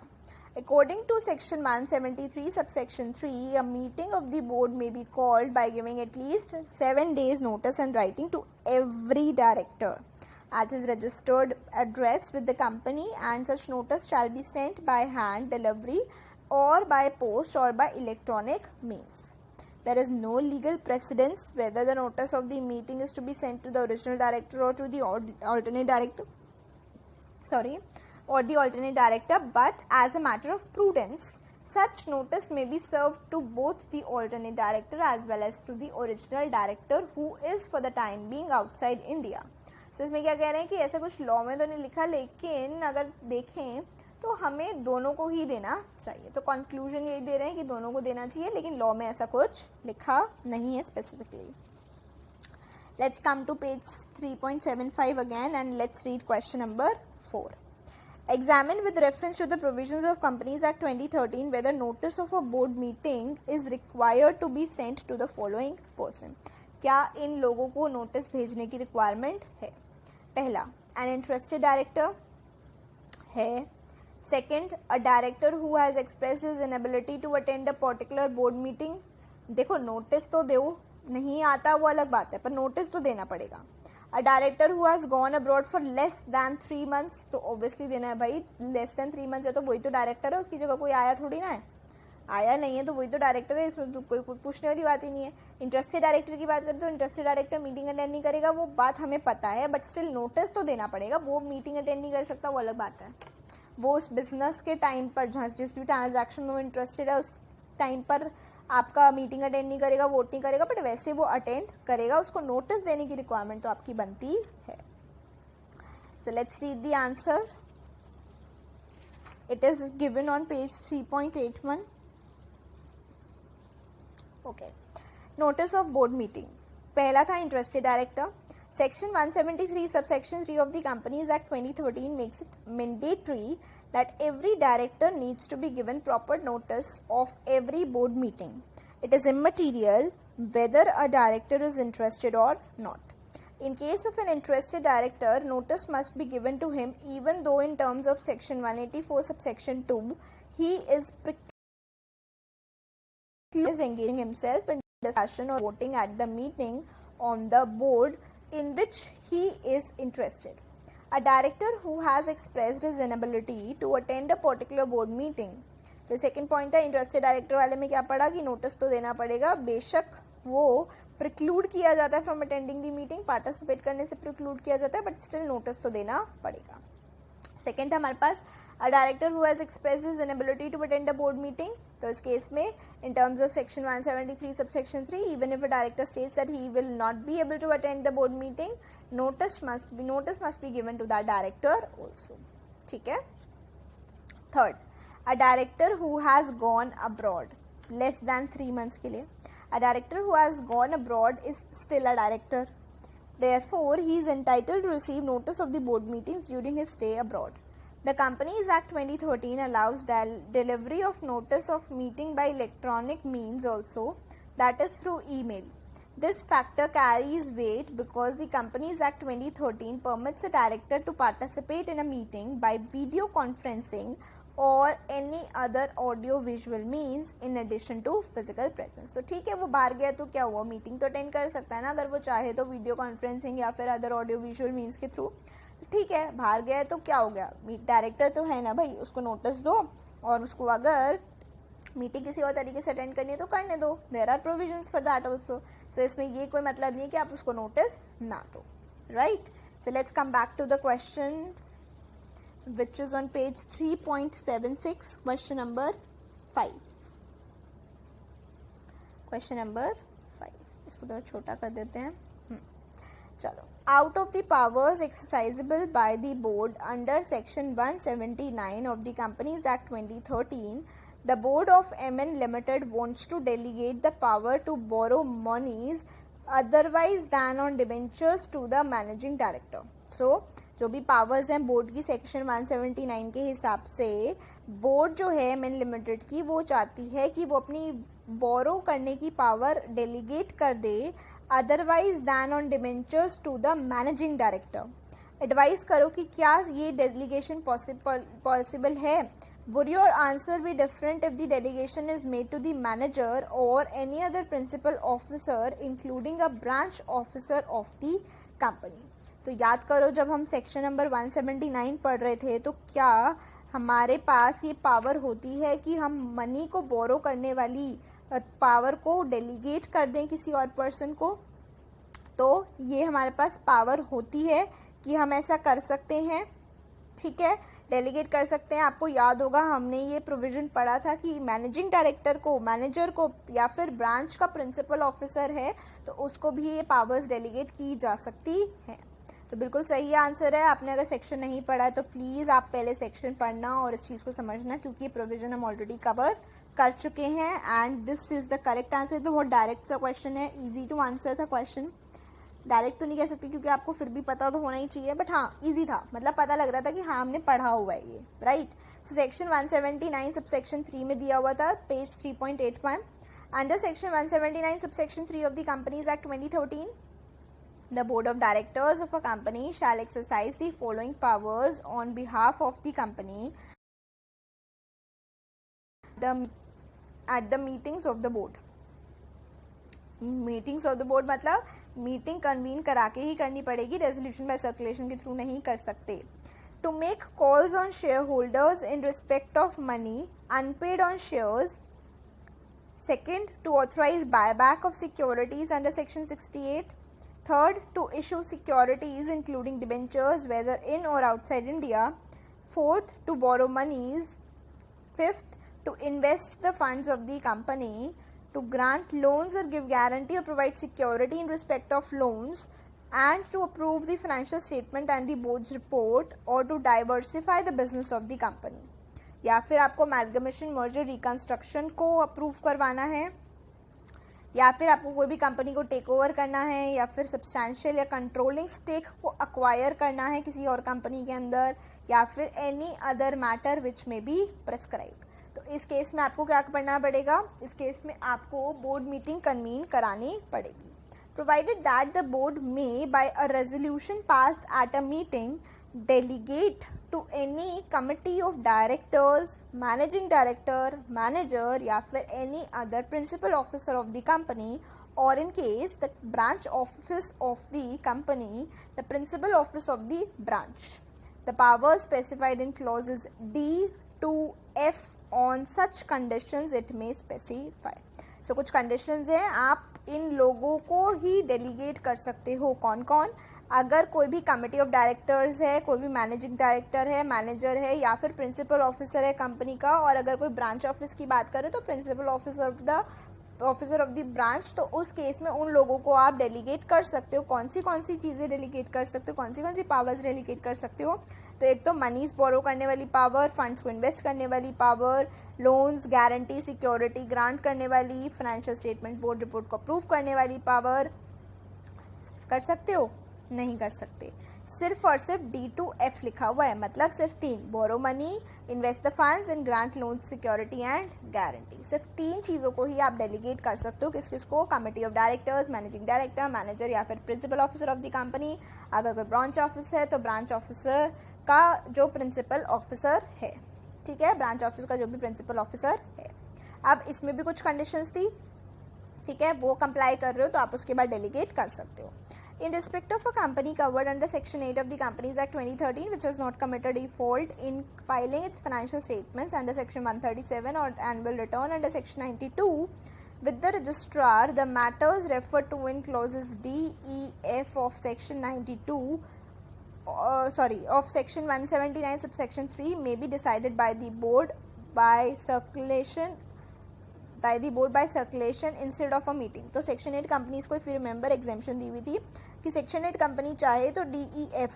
According to section 173 subsection 3, a meeting of the board may be called by giving at least 7 days notice and writing to every director at his registered address with the company, and such notice shall be sent by hand delivery or by post or by electronic means. There is no legal precedence whether the notice of the meeting is to be sent to the original director or to the alternate director. Or the alternate director, but as a matter of prudence, such notice may be served to both the alternate director as well as to the original director who is for the time being outside India. So इसमें क्या कह रहे हैं कि ऐसा कुछ law में तो नहीं लिखा, लेकिन अगर देखें तो हमें दोनों को ही देना चाहिए। तो कंक्लूजन यही दे रहे हैं कि दोनों को देना चाहिए, लेकिन लॉ में ऐसा कुछ लिखा नहीं है specifically. Let's come to page 3.75 again and let's read question number 4. Examine with reference to the provisions of Companies Act 2013 whether notice of a board meeting is required to be sent to the following person. क्या इन लोगों को notice भेजने की requirement है? पहला, an interested director है. Second, a director who has expressed his inability to attend a particular board meeting. देखो notice तो दो, नहीं आता वो अलग बात है, पर नोटिस तो देना पड़ेगा. A director who has gone abroad for less than 3 months, तो ऑब्वियसली देना है भाई. लेस दैन 3 months है तो वही तो डायरेक्टर है, उसकी जगह कोई आया थोड़ी ना है. आया नहीं है तो वही तो डायरेक्टर है, इसमें तो कोई पूछने वाली बात ही नहीं है. इंटरेस्टेड डायरेक्टर की बात करें तो इंटरेस्टेड डायरेक्टर मीटिंग अटेंड नहीं करेगा, वो बात हमें पता है, बट स्टिल नोटिस तो देना पड़ेगा. वो मीटिंग अटेंड नहीं कर सकता वो अलग बात है. वो उस बिजनेस के टाइम पर जहाँ जिस भी ट्रांजैक्शन में वो इंटरेस्टेड है उस टाइम पर आपका मीटिंग अटेंड नहीं करेगा, वोट नहीं करेगा, बट वैसे वो अटेंड करेगा. उसको नोटिस देने की रिक्वायरमेंट तो आपकी बनती है. So let's read the answer. It is given on page 3.81. Okay, notice of board meeting. पहला था interested director. Section 173 subsection 3 of the Companies Act 2013 makes it mandatory that every director needs to be given proper notice of every board meeting. It is immaterial whether a director is interested or not. In case of an interested director, notice must be given to him even though in terms of section 184 subsection 2 he is engaging himself in discussion or voting at the meeting on the board in which he is interested. A director who has expressed his inability to attend a particular board meeting. तो second point है interested director वाले में क्या पड़ा कि notice तो देना पड़ेगा, बेशक वो प्रिक्लूड किया जाता है from attending the meeting, participate करने से प्रिक्लूड किया जाता है, बट स्टिल नोटिस तो देना पड़ेगा. सेकेंड हमारे पास a director who has expressed his inability to attend a board meeting. तो इस केस में in terms of section 173 subsection 3 even if a director states that he will not be able to attend the board meeting, notice must be given to that director also. ठीक है. Third, a director who has gone abroad less than 3 months के लिए. A director who has gone abroad is still a director. Therefore, he is entitled to receive notice of the board meetings during his stay abroad. The Companies Act 2013 allows delivery of notice of meeting by electronic means also, that is through email. This factor carries weight because the Companies Act 2013 permits a director to participate in a meeting by video conferencing or any other audio visual means in addition to physical presence. So ठीक है, वो बाहर गया तो क्या हुआ, meeting तो attend कर सकता है ना अगर वो चाहे तो, वीडियो कॉन्फ्रेंसिंग या फिर अदर ऑडियो विजुअल मीन्स के थ्रू. ठीक है, बाहर गया है तो क्या हो गया, डायरेक्टर तो है ना भाई, उसको नोटिस दो और उसको अगर मीटिंग किसी और तरीके से अटेंड करनी है तो करने दो. There are provisions for that also. So इसमें ये कोई मतलब नहीं है कि आप उसको नोटिस ना दो. Right. So let's come back to the question which is on page 3.76, question number 5. Question number 5. इसको थोड़ा छोटा कर देते हैं. चलो. Out of the powers exercisable by the board under section 179 of the Companies Act 2013, the board of MN Limited wants to delegate the power to borrow monies otherwise than on debentures to the managing director. So जो भी powers हैं board की section 179 के हिसाब से, board जो है MN limited की वो चाहती है कि वो अपनी बोरो करने की पावर डेलीगेट कर दे otherwise than on debentures to the managing director. Advice करो कि क्या ये डेलीगेशन पॉसिबल है. Would your answer be different if the delegation is made to the manager or any other principal officer including a branch officer of the company? तो याद करो जब हम सेक्शन नंबर 179 पढ़ रहे थे तो क्या हमारे पास ये पावर होती है कि हम मनी को बोरो करने वाली पावर को डेलीगेट कर दें किसी और पर्सन को. तो ये हमारे पास पावर होती है कि हम ऐसा कर सकते हैं. ठीक है, डेलीगेट कर सकते हैं. आपको याद होगा हमने ये प्रोविजन पढ़ा था कि मैनेजिंग डायरेक्टर को, मैनेजर को या फिर ब्रांच का प्रिंसिपल ऑफिसर है तो उसको भी ये पावर्स डेलीगेट की जा सकती हैं. तो बिल्कुल सही आंसर है। आपने अगर सेक्शन नहीं पढ़ा है तो प्लीज़ आप पहले सेक्शन पढ़ना और इस चीज़ को समझना, क्योंकि प्रोविजन हम ऑलरेडी कवर कर चुके हैं and this is the correct answer. तो बहुत डायरेक्ट सा क्वेश्चन है, ईजी टू आंसर था क्वेश्चन। डायरेक्ट तो नहीं कह सकती क्योंकि आपको फिर भी पता तो होना ही चाहिए, बट हाँ ईजी था, मतलब पता लग रहा था कि हाँ हमने पढ़ा हुआ है ये, right. So section 179 sub section 3 में दिया हुआ था, page 3.85। Under section 179 sub section 3 of the companies act 2013, the board of directors of a company shall exercise the following powers on behalf of the company at the meetings of the board. Meetings of the board मतलब meeting convene करा के ही करनी पड़ेगी, resolution by circulation के through नहीं कर सकते। To make calls on share holders in respect of money unpaid on shares. Second, to authorise buyback of securities under section 68। Third, to issue securities including debentures whether in or outside India. Fourth, to borrow monies. Fifth, to invest the funds of the company. To grant loans or give guarantee or provide security in respect of loans. And to approve the financial statement and the board's report or to diversify the business of the company. या फिर आपको amalgamation, merger, reconstruction को approve करवाना है, या फिर आपको कोई भी कंपनी को टेक ओवर करना है, या फिर सब्सटैंशियल या कंट्रोलिंग स्टेक को अक्वायर करना है किसी और कंपनी के अंदर, या फिर एनी अदर मैटर विच में बी प्रेस्क्राइब। तो इस केस में आपको क्या करना पड़ेगा, इस केस में आपको बोर्ड मीटिंग कन्वीन करानी पड़ेगी। प्रोवाइडेड दैट द बोर्ड में by a resolution passed at a meeting delegate to any committee of directors, managing director, manager या फिर any other principal officer of the company, or in case the branch office of the company, the principal office of the branch. The powers specified in clauses D to F on such conditions it may specify. So कुछ conditions हैं, आप इन लोगों को ही delegate कर सकते हो। कौन कौन? अगर कोई भी कमिटी ऑफ डायरेक्टर्स है, कोई भी मैनेजिंग डायरेक्टर है, मैनेजर है, या फिर प्रिंसिपल ऑफिसर है कंपनी का, और अगर कोई ब्रांच ऑफिस की बात करें तो principal officer of the branch, तो उस केस में उन लोगों को आप डेलीगेट कर सकते हो। कौन सी चीज़ें डेलीगेट कर सकते हो, कौन सी पावर्स डेलीगेट कर सकते हो? तो एक तो मनीज बोरो करने वाली पावर, फंड्स को इन्वेस्ट करने वाली power, loans, guarantee, security grant करने वाली, फाइनेंशियल स्टेटमेंट बोर्ड रिपोर्ट को अप्रूव करने वाली पावर। कर सकते हो? नहीं कर सकते। सिर्फ और सिर्फ डी टू एफ लिखा हुआ है, मतलब सिर्फ 3, borrow money, invest the funds and grant loan, security and guarantee. सिर्फ 3 चीज़ों को ही आप डेलीगेट कर सकते हो। किस किस को? Committee of directors, managing director, manager या फिर principal officer of the company. अगर कोई ब्रांच ऑफिस है तो ब्रांच ऑफिसर का जो प्रिंसिपल ऑफिसर है, ठीक है, ब्रांच ऑफिस का जो भी प्रिंसिपल ऑफिसर है। अब इसमें भी कुछ कंडीशंस थी, ठीक है, वो कंप्लाई कर रहे हो तो आप उसके बाद डेलीगेट कर सकते हो। In respect of a company covered under Section 8 of the Companies Act 2013 which has not committed default in filing its financial statements under Section 137 or annual return under Section 92 with the registrar, the matters referred to in clauses D, E, F of Section 92 of Section 179 subsection 3 may be decided by the board by circulation instead of a meeting. तो section 8 companies को फिर remember exemption दी हुई थी कि section 8 company चाहे तो DEF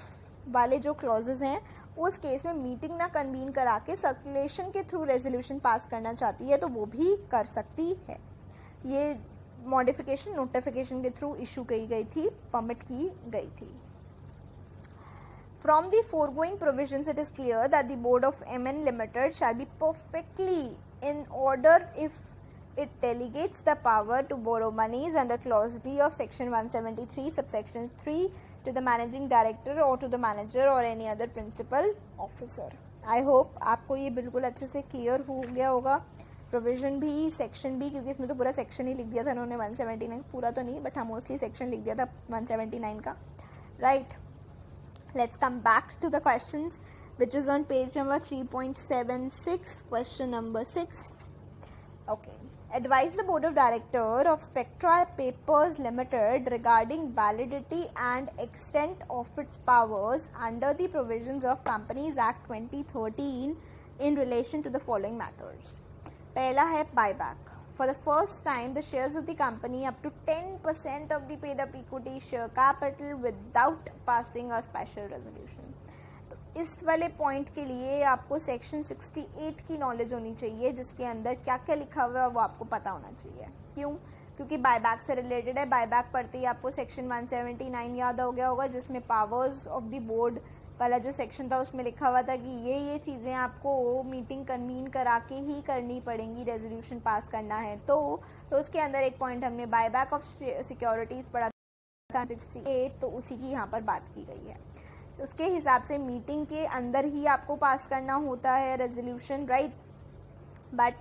वाले जो क्लॉजेज हैं उस केस में मीटिंग ना कन्वीन करा के सर्कुलेशन के थ्रू रेजोल्यूशन पास करना चाहती है तो वो भी कर सकती है। ये मॉडिफिकेशन नोटिफिकेशन के थ्रू इशू की गई थी, परमिट की गई थी। From the foregoing provisions, it is clear that the board of MN Limited shall be perfectly in order if it delegates the power to borrow monies under clause D of section 173 subsection 3 to the managing director or to the manager or any other principal officer. I hope आपको ये बिल्कुल अच्छे से clear हो गया होगा, provision भी, section भी, क्योंकि इसमें तो पूरा सेक्शन ही लिख दिया था उन्होंने 179, पूरा तो नहीं बट हाँ मोस्टली सेक्शन लिख दिया था 179 का, right. Let's come back to the questions which is on page number 3.76, question number 6. Okay. Advise the board of director of Spectra Papers Limited regarding validity and extent of its powers under the provisions of Companies Act 2013 in relation to the following matters. पहला है buyback, for the first time the shares of the company up to 10% of the paid up equity share capital without passing a special resolution. तो इस वाले point के लिए आपको section 68 की knowledge होनी चाहिए, जिसके अंदर क्या क्या लिखा हुआ है वो आपको पता होना चाहिए. क्यों? क्योंकि बायबैक से रिलेटेड है. बायबैक पढ़ते ही आपको सेक्शन 179 याद हो गया होगा, जिसमें पावर्स ऑफ द बोर्ड पहला जो सेक्शन था उसमें लिखा हुआ था कि ये चीज़ें आपको मीटिंग कन्वीन करा के ही करनी पड़ेंगी, रेजोल्यूशन पास करना है. तो उसके अंदर एक पॉइंट हमने बायबैक ऑफ सिक्योरिटीज़ पढ़ा था 68, तो उसी की यहाँ पर बात की गई है. उसके हिसाब से मीटिंग के अंदर ही आपको पास करना होता है रेजोल्यूशन, राइट. बट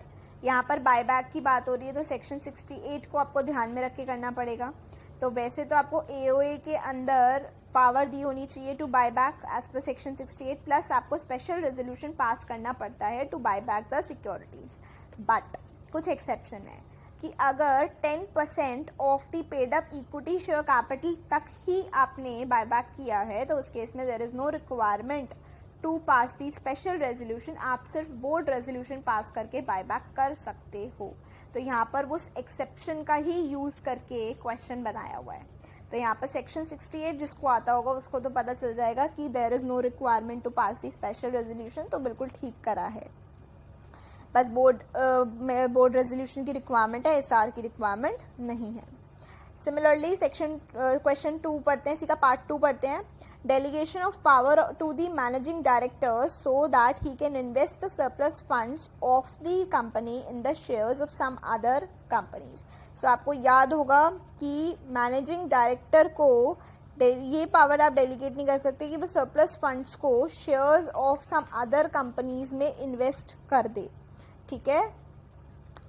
यहाँ पर बायबैक की बात हो रही है तो सेक्शन 68 को आपको ध्यान में रख के करना पड़ेगा. तो वैसे तो आपको एओए के अंदर पावर दी होनी चाहिए to buyback as per section 68, plus आपको स्पेशल रेजोल्यूशन पास करना पड़ता है to buyback the securities. But कुछ एक्सेप्शन है कि अगर 10% of the paid up equity share capital तक ही आपने बायबैक किया है तो उस केस में there is no requirement to pass the special resolution. आप सिर्फ बोर्ड रेजोल्यूशन पास करके बायबैक कर सकते हो. तो यहाँ पर वो एक्सेप्शन का ही यूज़ करके क्वेश्चन बनाया हुआ है. तो यहाँ पर सेक्शन 68 जिसको आता होगा उसको तो पता चल जाएगा कि there is no requirement to pass the special resolution. तो बिल्कुल ठीक करा है. बस बोर्ड रेजोल्यूशन की रिक्वायरमेंट है, एसआर की रिक्वायरमेंट नहीं है. सिमिलरली सेक्शन क्वेश्चन 2 पढ़ते हैं, इसी का पार्ट 2 पढ़ते हैं. Delegation of power to the managing director so that he can invest the surplus funds of the company in the shares of some other companies. So आपको याद होगा कि मैनेजिंग डायरेक्टर को ये पावर आप डेलीगेट नहीं कर सकते कि वो सरप्लस फंड्स को shares of some other companies में इन्वेस्ट कर दे. ठीक है.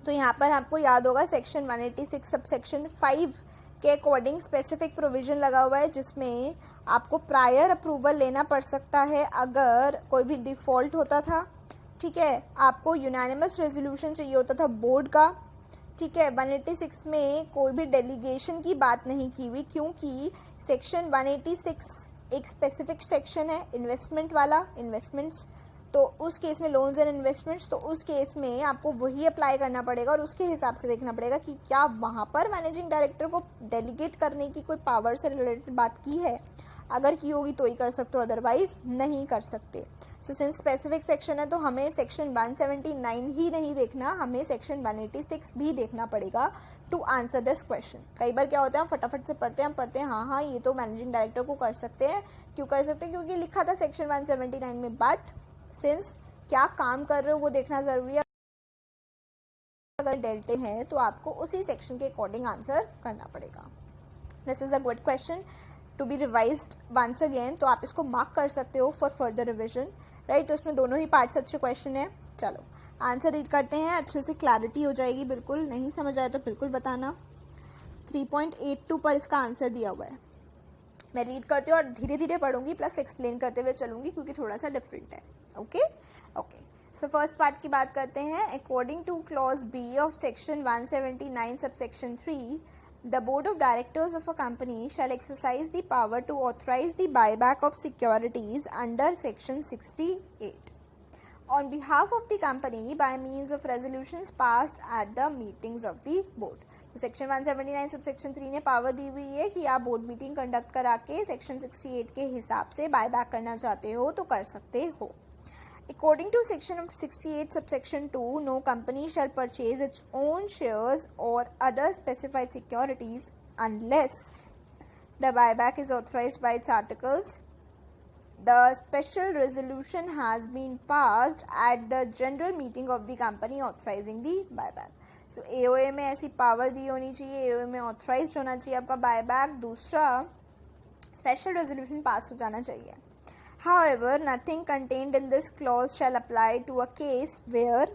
तो यहाँ पर आपको याद होगा सेक्शन 186 सब सेक्शन 5 के अकॉर्डिंग स्पेसिफिक प्रोविजन लगा हुआ है, जिसमें आपको प्रायर अप्रूवल लेना पड़ सकता है अगर कोई भी डिफ़ॉल्ट होता था. ठीक है. आपको यूनानिमस रेजोल्यूशन चाहिए होता था बोर्ड का. ठीक है. 186 में कोई भी डेलीगेशन की बात नहीं की हुई, क्योंकि सेक्शन 186 एक स्पेसिफिक सेक्शन है इन्वेस्टमेंट वाला, इन्वेस्टमेंट्स. तो उस केस में लोन्स एंड इन्वेस्टमेंट्स, तो उस केस में आपको वही अप्लाई करना पड़ेगा और उसके हिसाब से देखना पड़ेगा कि क्या वहाँ पर मैनेजिंग डायरेक्टर को डेलीगेट करने की कोई पावर से रिलेटेड बात की है. अगर की होगी तो ही कर सकते हो, अदरवाइज नहीं कर सकते. सो सिंस स्पेसिफिक सेक्शन है तो हमें सेक्शन 179 ही नहीं देखना, हमें सेक्शन 186 भी देखना पड़ेगा टू आंसर दिस क्वेश्चन. कई बार क्या होता है हम फटाफट से पढ़ते हैं हाँ ये तो मैनेजिंग डायरेक्टर को कर सकते हैं. क्यों कर सकते हैं? क्योंकि लिखा था सेक्शन 179 में. बट सिंस क्या काम कर रहे हो वो देखना ज़रूरी है. अगर डेल्टे हैं तो आपको उसी सेक्शन के अकॉर्डिंग आंसर करना पड़ेगा. This is a good question to be revised once again. तो आप इसको मार्क कर सकते हो फॉर फर्दर रिविजन, राइट. तो इसमें दोनों ही पार्ट्स अच्छे क्वेश्चन है. चलो आंसर रीड करते हैं, अच्छे से क्लैरिटी हो जाएगी. बिल्कुल नहीं समझ आए तो बिल्कुल बताना. 3.82 पर इसका आंसर दिया हुआ है. मैं रीड करती हूँ और धीरे धीरे पढ़ूंगी प्लस एक्सप्लेन करते हुए चलूंगी क्योंकि थोड़ा सा डिफरेंट है. ओके. सो फर्स्ट पार्ट की बात करते हैं. According to clause B of section 179 subsection 3, the board of directors of a company shall exercise the power to authorize the buyback of securities under section 68 on behalf of the company by means of resolutions passed at the meetings of the board. तो section 179 sub section 3 ने power दी हुई है कि आप board meeting conduct करा के section 68 के हिसाब से बायबैक करना चाहते हो तो कर सकते हो. According to section 68 subsection 2, no company shall purchase its own shares or other specified securities unless the buyback is authorized by its articles. The special resolution has been passed at the general meeting of the company authorizing the buyback. So AOA में ऐसी power दी होनी चाहिए, AOA में authorise होना चाहिए आपका buyback. दूसरा स्पेशल रेजोल्यूशन पास हो जाना चाहिए. However, nothing contained in this clause shall apply to a case where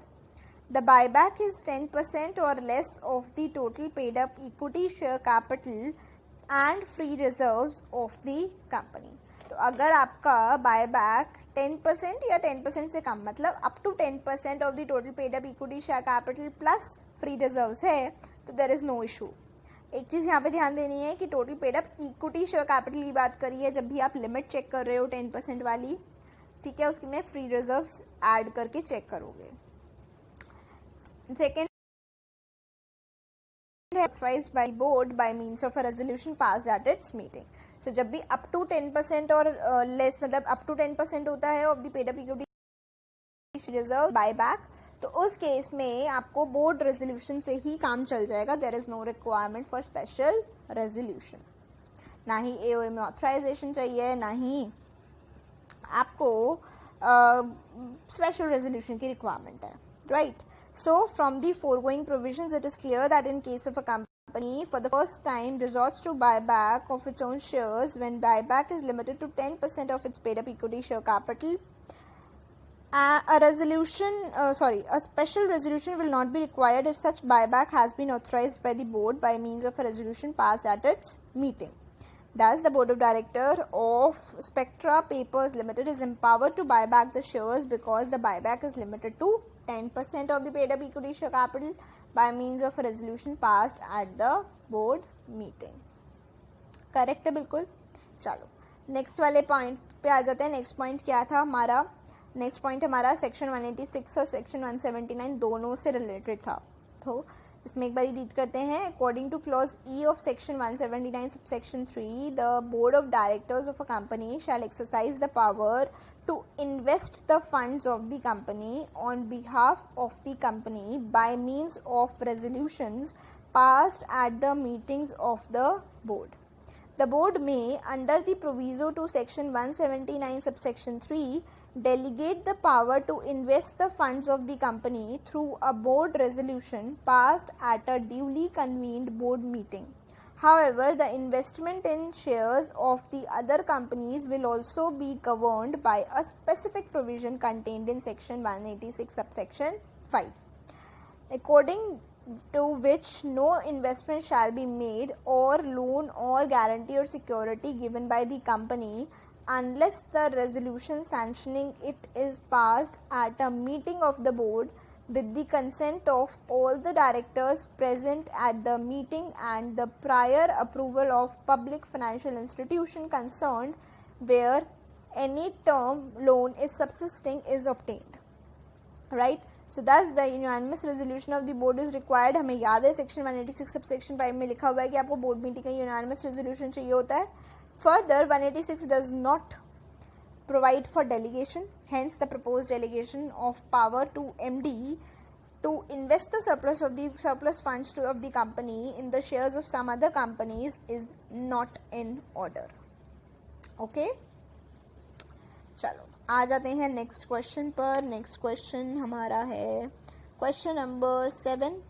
the buyback is 10% or less of the total paid up equity share capital and free reserves of the company. तो अगर आपका buyback 10% या 10% से कम, मतलब up to 10% of the total paid up equity share capital plus free reserves है तो there is no issue. एक चीज़ यहाँ पे ध्यान देनी है कि total paid up equity share capital की बात करी है जब भी आप लिमिट चेक कर रहे हो 10% वाली. ठीक है. उसकी में फ्री रिजर्व्स ऐड करके चेक करोगे. Second authorized by board by means of a resolution passed at its meeting. So जब भी up to 10% और less मतलब up to 10% होता है of the paid up equity reserve buyback, तो उस केस में आपको बोर्ड रेजोल्यूशन से ही काम चल जाएगा. There is no requirement for special resolution. ना ही एओए में ऑथराइजेशन चाहिए, ना ही आपको स्पेशल रेजोल्यूशन की रिक्वायरमेंट है. Right. So from the foregoing provisions, it is clear that in case of a company for the first time resorts to buyback of its own shares when buyback is limited to 10% of its paid up equity share capital, a special resolution will not be required if such buyback has been authorized by the board by means of a resolution passed at its meeting. Thus, the board of directors of Spectra Papers Limited is empowered to buy back the shares because the buyback is limited to 10% of the paid up equity share capital by means of a resolution passed at the board meeting. Correct है बिल्कुल. चलो next वाले point पे आ जाते हैं. Next point क्या था हमारा? नेक्स्ट पॉइंट हमारा सेक्शन 186 और सेक्शन 179 दोनों से रिलेटेड था. तो इसमें एक बार रीड करते हैं. According to clause E of section 179 subsection 3, the board of directors of a company shall exercise the power to invest the funds of the company on behalf of the company by means of resolutions passed at the meetings of the board. The board may, under the proviso to section 179 subsection 3, delegate the power to invest the funds of the company through a board resolution passed at a duly convened board meeting. However, the investment in shares of the other companies will also be governed by a specific provision contained in section 186 subsection 5, according to which no investment shall be made or loan or guarantee or security given by the company unless the resolution sanctioning it is passed at a meeting of the board with the consent of all the directors present at the meeting and the prior approval of public financial institution concerned where any term loan is subsisting is obtained. Right. So thus the unanimous resolution of the board is required. हमें याद है section 186 subsection 5 में लिखा हुआ है कि आपको board meeting का यूनानिमस रेजोल्यूशन चाहिए होता है. Further, 186 does not provide for delegation. Hence, the proposed delegation of power to MD to invest the surplus funds of the company in the shares of some other companies is not in order. Okay? चलो आ जाते हैं next question पर. Next question हमारा है question number 7.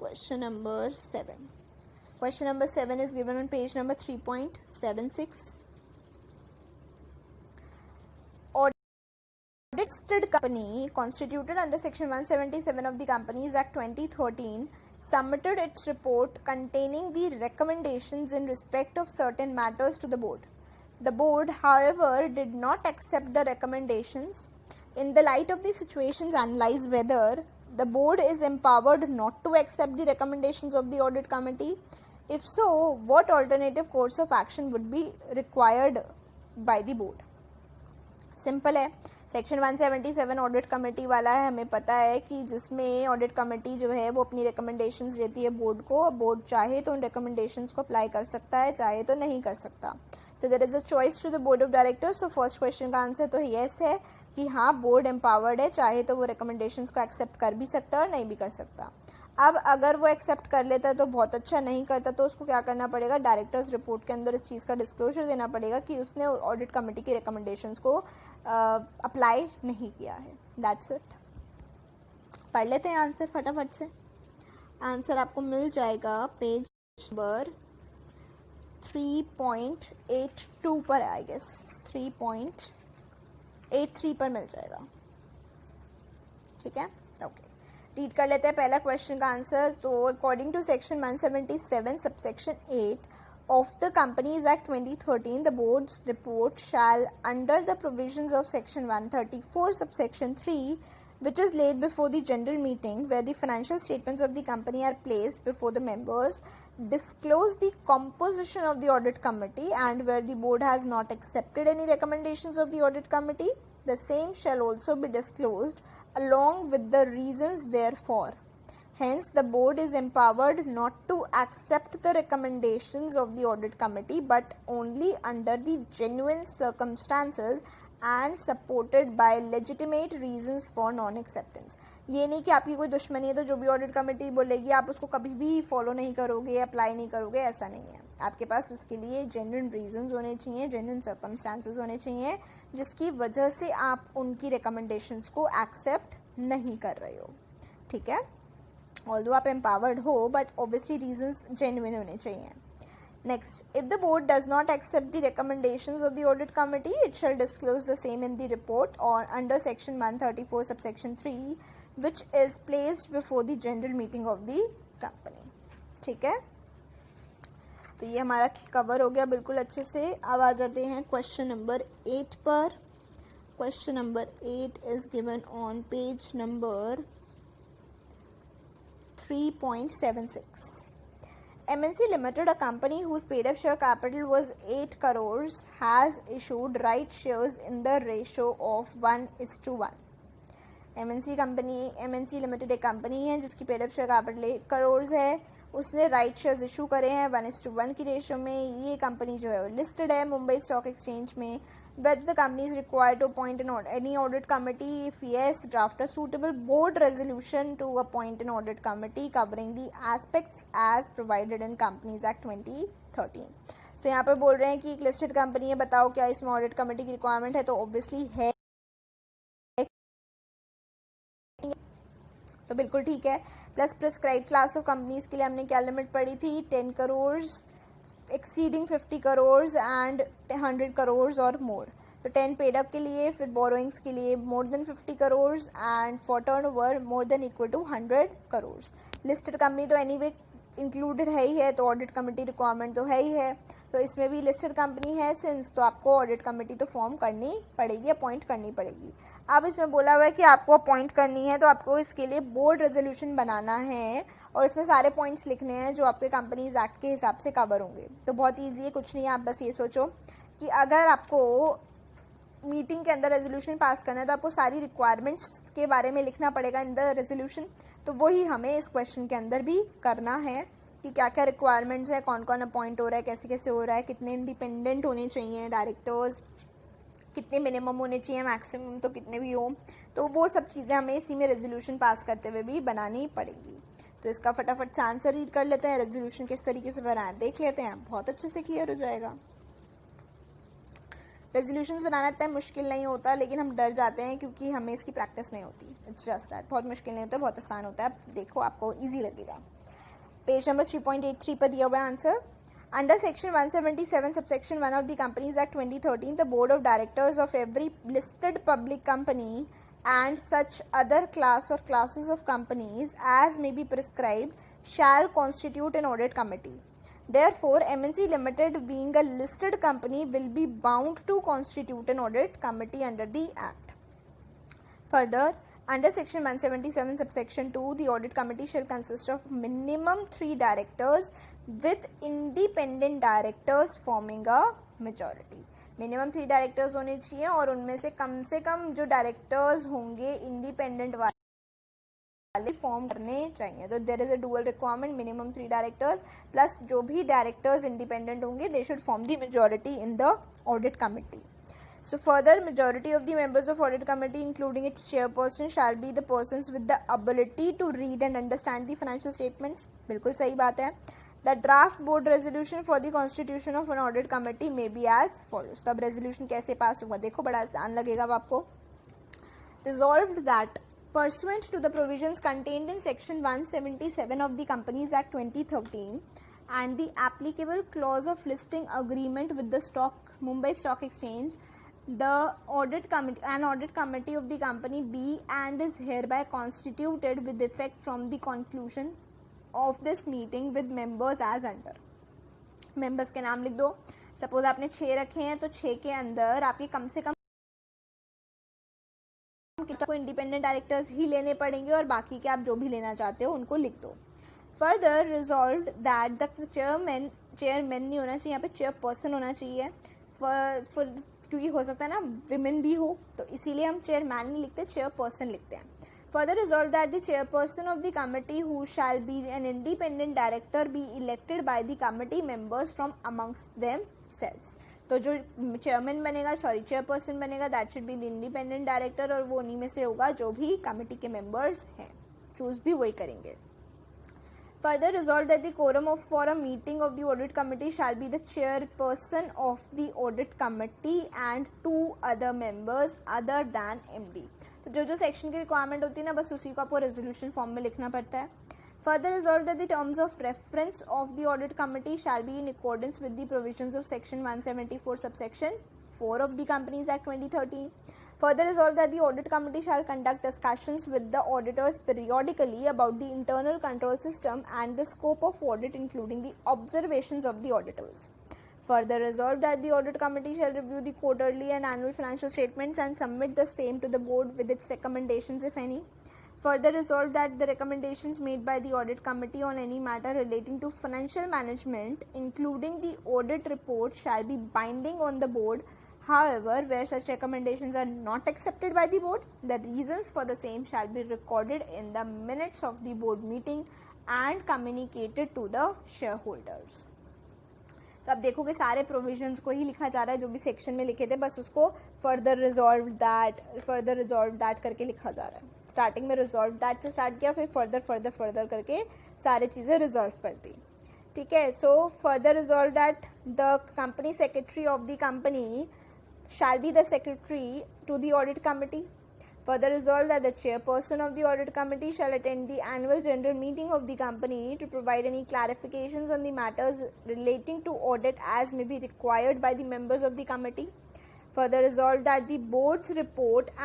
Question number 7. Question number 7 is given on page number 3.76. Audited company constituted under section 177 of the Companies Act 2013 submitted its report containing the recommendations in respect of certain matters to the board. The board, however, did not accept the recommendations. In the light of the situations, analyze whether the board is empowered not to accept the recommendations of the audit committee. If so, what alternative course of action would be required by the board? Simple है. Section 177 audit committee वाला है. हमें पता है कि जिसमें audit committee जो है वो अपनी रिकमेंडेशंस देती है बोर्ड को. बोर्ड चाहे तो उन रिकमेंडेशंस को अप्लाई कर सकता है, चाहे तो नहीं कर सकता. So there is a choice to the board of directors. So first question का आंसर तो येस है कि हाँ, बोर्ड एम्पावर्ड है, चाहे तो वो रिकमेंडेशंस को एक्सेप्ट कर भी सकता है और नहीं भी कर सकता. अब अगर वो एक्सेप्ट कर लेता है तो बहुत अच्छा, नहीं करता तो उसको क्या करना पड़ेगा, डायरेक्टर्स रिपोर्ट के अंदर इस चीज़ का डिस्क्लोजर देना पड़ेगा कि उसने ऑडिट कमेटी की रिकमेंडेशंस को अप्लाई नहीं किया है. That's it. पढ़ लेते हैं आंसर फटाफट से. आंसर आपको मिल जाएगा पेज नंबर 3.82 पर, आई गेस 3.83 पर मिल जाएगा. ठीक है, ओके. रीड कर लेते हैं पहला क्वेश्चन का आंसर. तो according to section 177 subsection 8 of the Companies Act 2013, the board's report shall, under the provisions of section 134 subsection 3, which is laid before the general meeting where the financial statements of the company are placed before the members, disclose the composition of the audit committee, and where the board has not accepted any recommendations of the audit committee, the same shall also be disclosed along with the reasons therefor. Hence, the board is empowered not to accept the recommendations of the audit committee, but only under the genuine circumstances and supported by legitimate reasons for non-acceptance. ये नहीं कि आपकी कोई दुश्मनी है तो जो भी ऑडिट कमेटी बोलेगी आप उसको कभी भी फॉलो नहीं करोगे, अप्लाई नहीं करोगे, ऐसा नहीं है. आपके पास उसके लिए जेन्युइन रीजंस होने चाहिए, जेन्युइन सर्कमस्टांसेस होने चाहिए जिसकी वजह से आप उनकी रिकमेंडेशंस को एक्सेप्ट नहीं कर रहे हो. ठीक है, ऑल्दो आप एम्पावर्ड हो बट ऑब्वियसली रीजंस जेन्युइन होने चाहिए. Next, if the board does not accept the recommendations of the audit committee, it shall disclose the same in the report or under section 134 subsection 3, which is placed before the general meeting of the company. ठीक है, तो ये हमारा cover हो गया बिल्कुल अच्छे से. अब आ जाते हैं क्वेश्चन नंबर 8 पर. Question number 8 is given on page number 3.76. MNC Limited, a company whose paid-up share capital was 8 crores, has issued right shares in the ratio of 1:1. MNC Limited एक कंपनी है जिसकी paid-up share capital 8 crores है. उसने right shares issue करे हैं 1:1 की ratio में. ये कंपनी जो है वो लिस्टेड है मुंबई स्टॉक एक्सचेंज में. Whether the company is required to appoint any audit committee? If yes, draft a suitable board resolution to appoint an audit committee covering the aspects as provided in Companies Act 2013. So यहाँ पे बोल रहे हैं कि एक listed company है, बताओ क्या इसमें ऑडिट कमेटी की रिक्वायरमेंट है. तो ऑब्वियसली है, तो बिल्कुल ठीक है. Plus prescribe class of companies के लिए हमने क्या लिमिट पढ़ी थी? 10 करोड़, एक्सीडिंग 50 करोड़ एंड 100 करोड़ और मोर. तो 10 पेड अप के लिए, फिर बोरोइंग्स के लिए more than 50 crore and for turnover more than equal to 100 crore. Listed company तो एनीवे इंक्लूडेड है ही है, तो ऑडिट कमेटी रिक्वायरमेंट तो है ही है. तो इसमें भी लिस्टेड कंपनी है सिंस, तो आपको ऑडिट कमेटी तो फॉर्म करनी पड़ेगी, अपॉइंट करनी पड़ेगी. अब इसमें बोला हुआ है कि आपको अपॉइंट करनी है तो आपको इसके लिए बोर्ड रेजोल्यूशन बनाना है और इसमें सारे पॉइंट्स लिखने हैं जो आपके कंपनीज एक्ट के हिसाब से कवर होंगे. तो बहुत ईजी है, कुछ नहीं है. आप बस ये सोचो कि अगर आपको मीटिंग के अंदर रेजोल्यूशन पास करना है तो आपको सारी रिक्वायरमेंट्स के बारे में लिखना पड़ेगा इन द रेजोल्यूशन. तो वही हमें इस क्वेश्चन के अंदर भी करना है कि क्या क्या रिक्वायरमेंट्स है, कौन कौन अपॉइंट हो रहा है, कैसे कैसे हो रहा है, कितने इंडिपेंडेंट होने चाहिए डायरेक्टर्स, कितने मिनिमम होने चाहिए, मैक्सिमम तो कितने भी हो. तो वो सब चीज़ें हमें इसी में रेजोल्यूशन पास करते हुए भी बनानी पड़ेगी. तो इसका फटाफट से आंसर रीड कर लेते हैं. रेजोल्यूशन किस तरीके से बनाया देख लेते हैं, बहुत अच्छे से क्लियर हो जाएगा. रेजोल्यूशंस बनाना इतना मुश्किल नहीं होता, लेकिन हम डर जाते हैं क्योंकि हमें इसकी प्रैक्टिस नहीं होती. It's just that. बहुत मुश्किल नहीं होता, बहुत आसान होता है. देखो आपको ईजी लगेगा. पेज नंबर 3.83 पर दिया हुआ है answer. Under section 177 subsection 1 of the Companies Act 2013, the board of directors of every listed public company and such other class or classes of companies as may be prescribed shall constitute an audit committee. Therefore, MNC Limited being a listed company will be bound to constitute an audit committee under the Act. Further, under section 177 subsection 2, the audit committee shall consist of minimum 3 directors with independent directors forming a majority. Minimum 3 directors होने चाहिए और उनमें से कम जो directors होंगे independent वाले form करने चाहिए. तो there is a dual requirement, minimum 3 directors plus जो भी डायरेक्टर्स इंडिपेंडेंट होंगे they should form the majority in the audit committee. So further, majority of the members of audit committee, including its chairperson, shall be the persons with the ability to read and understand the financial statements. बिल्कुल सही बात है. The draft board resolution for the constitution of an audit committee may be as follows. तब resolution कैसे पास होगा देखो, बड़ा आसान लगेगा आपको. Resolved that pursuant to the provisions contained in section 177 of the Companies Act 2013 and the applicable clause of listing agreement with the Mumbai Stock Exchange, the an audit committee of the company be and is hereby constituted with effect from the conclusion of this meeting with members as under. members के नाम लिख दो. Suppose आपने 6 रखे हैं तो 6 के अंदर आपके कम से कम को इंडिपेंडेंट डायरेक्टर्स ही लेने पड़ेंगे और बाकी के आप जो भी लेना चाहते हो उनको लिख दो. Further resolved that the chairman नहीं होना चाहिए, यहाँ पे चेयरपर्सन होना चाहिए. क्योंकि हो सकता है ना विमेन भी हो, तो इसीलिए हम चेयरमैन नहीं लिखते, चेयरपर्सन लिखते हैं. Further resolved that the chairperson of the committee, who shall be an independent director, be elected by the committee members from amongst themselves. तो जो चेयरमैन बनेगा, चेयरपर्सन बनेगा, that should be the independent director, और वो उन्हीं में से होगा जो भी कमिटी के मेंबर्स हैं, चूज भी वही करेंगे. Further resolved that the quorum for a meeting of the audit committee shall be the chairperson of the audit committee and 2 other members other than MD. तो जो जो सेक्शन की रिक्वायरमेंट होती है ना, बस उसी को आपको रेजोल्यूशन फॉर्म में लिखना पड़ता है. Further resolved that the terms of reference of the audit committee shall be in accordance with the provisions of section 174 subsection 4 of the Companies Act 2013. Further resolved that the audit committee shall conduct discussions with the auditors periodically about the internal control system and the scope of audit, including the observations of the auditors. Further resolved that the audit committee shall review the quarterly and annual financial statements and submit the same to the board with its recommendations, if any. Further resolved that the recommendations made by the audit committee on any matter relating to financial management, including the audit report, shall be binding on the board. However, where such recommendations are not accepted by the board, the reasons for the same shall be recorded in the minutes of the board meeting and communicated to the shareholders. तो आप देखोगे सारे provisions को ही लिखा जा रहा है, जो भी सेक्शन में लिखे थे बस उसको फर्दर रिजॉल्व दैट करके लिखा जा रहा है. स्टार्टिंग में रिजॉल्व दैट से स्टार्ट किया, फिर फर्दर करके सारे चीज़ें रिजॉल्व कर दी. ठीक है. So further resolve that the company secretary of the company shall be the secretary to the audit committee. Further resolved that the chairperson of the audit committee shall attend the annual general meeting of the company to provide any clarifications on the matters relating to audit as may be required by the members of the committee. Further resolved that the board's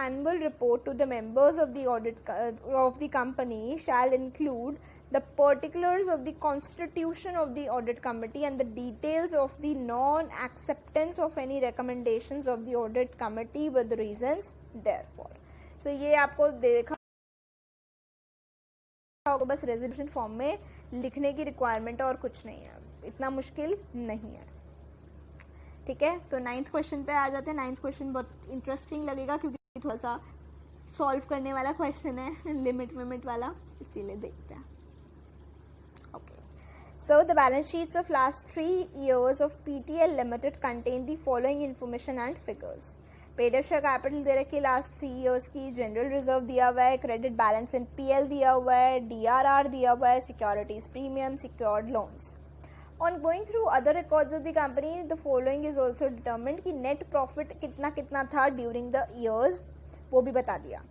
annual report to the members of the audit of the company shall include the particulars of the constitution of the audit committee and the details of the non-acceptance of any recommendations of the audit committee with reasons therefore. So ये आपको देखा होगा, बस resolution form में लिखने की requirement और कुछ नहीं है, इतना मुश्किल नहीं है. ठीक है. तो 9th क्वेश्चन पे आ जाते हैं. 9th क्वेश्चन बहुत इंटरेस्टिंग लगेगा क्योंकि थोड़ा सा सॉल्व करने वाला क्वेश्चन है, लिमिट वाला, इसीलिए देखते हैं. Okay. So the balance sheets of last 3 years of PTL Limited contain the following information and figures. Paid up share capital दे रखी है लास्ट 3 years की, जनरल रिजर्व दिया हुआ है, क्रेडिट बैलेंस इन PL दिया हुआ है, DRR दिया हुआ है, securities premium, secured loans. On going through other records of the company, the following is also determined कि net profit कितना था during the years, वो भी बता दिया.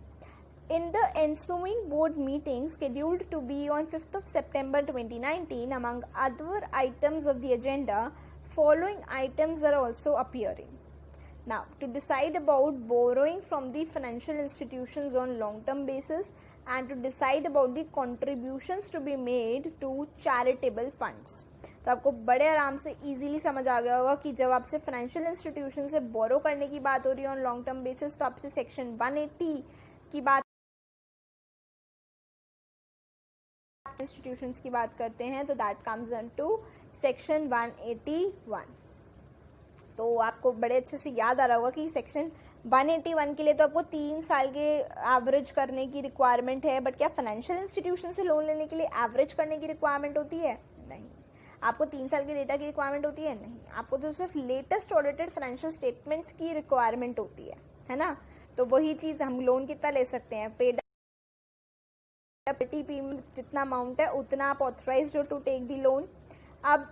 In the ensuing board meeting scheduled to be on 5th of September 2019, among other items of the agenda, following items are also appearing. Now, to decide about borrowing from the financial institutions on long-term basis and to decide about the contributions to be made to charitable funds. तो आपको बड़े आराम से easily समझ आ गया होगा कि जब आपसे फाइनेंशियल इंस्टीट्यूशन से बोरो करने की बात हो रही है ऑन लॉन्ग टर्म बेसिस, तो आपसे सेक्शन 180 की बात इंस्टीट्यूशंस की बात करते हैं, तो दैट कम्स इनटू सेक्शन 181. तो आपको बड़े अच्छे से याद आ रहा होगा कि सेक्शन 181 के लिए तो आपको 3 साल के एवरेज करने की रिक्वायरमेंट है, बट क्या फाइनेंशियल इंस्टीट्यूशन से लोन लेने के लिए एवरेज करने की रिक्वायरमेंट होती है? नहीं. आपको 3 साल के डेटा की रिक्वायरमेंट होती है? नहीं. आपको तो सिर्फ लेटेस्ट ऑडिटेड फाइनेंशियल स्टेटमेंट्स की रिक्वायरमेंट होती है ना. तो वही चीज़ हम लोन कितना ले सकते हैं, पेड टीपी जितना अमाउंट है उतना आप ऑथराइज्ड हो टू टेक दी लोन. अब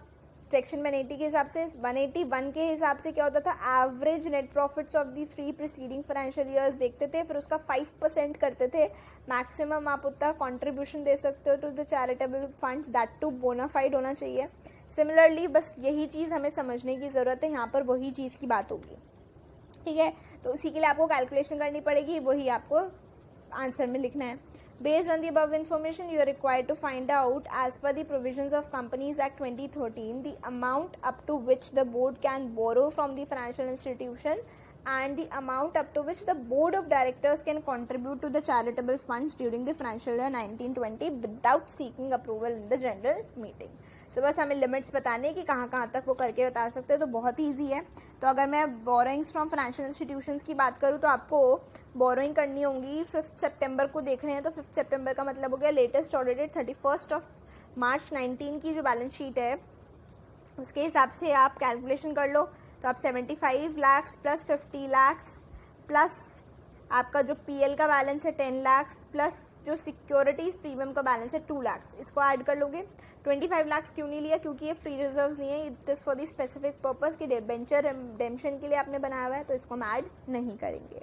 सेक्शन 180 के हिसाब से 181 के हिसाब से क्या होता था, average net profits of the 3 preceding financial years देखते थे, फिर उसका 5% करते थे. मैक्सिमम आप उतना कंट्रीब्यूशन दे सकते हो to the charitable funds, that to bona fide होना चाहिए. सिमिलरली बस यही चीज़ हमें समझने की ज़रूरत है, यहाँ पर वही चीज़ की बात होगी. ठीक है. तो उसी के लिए आपको कैलकुलेशन करनी पड़ेगी, वही आपको आंसर में लिखना है. Based on the above information, you are required to find out, as per the provisions of Companies Act 2013, the amount up to which the board can borrow from the financial institution and the amount up to which the board of directors can contribute to the charitable funds during the financial year 1920 without seeking approval in the general meeting. सो बस हमें limits बताने हैं कि कहाँ कहाँ तक वो करके बता सकते हैं, तो बहुत ही ईजी है। तो अगर मैं बोरोइंग्स फ्रॉम फाइनेंशियल इंस्टीट्यूशंस की बात करूँ तो आपको बोरोइंग करनी होंगी 5 सितंबर को देख रहे हैं, तो 5 सितंबर का मतलब हो गया लेटेस्ट ऑडिटेड 31 मार्च 19 की जो बैलेंस शीट है उसके हिसाब से आप कैलकुलेशन कर लो। तो आप 75 लाख प्लस 50 लाख प्लस आपका जो पीएल का बैलेंस है 10 लाख प्लस जो सिक्योरिटीज प्रीमियम का बैलेंस है 2 लाख, इसको ऐड कर लोगे। 25 लाख क्यों नहीं लिया, क्योंकि ये फ्री रिजर्व्स नहीं है, it is for the specific purpose कि डिबेंचर रिडेम्पशन के लिए आपने बनाया हुआ है, तो इसको हम ऐड नहीं करेंगे।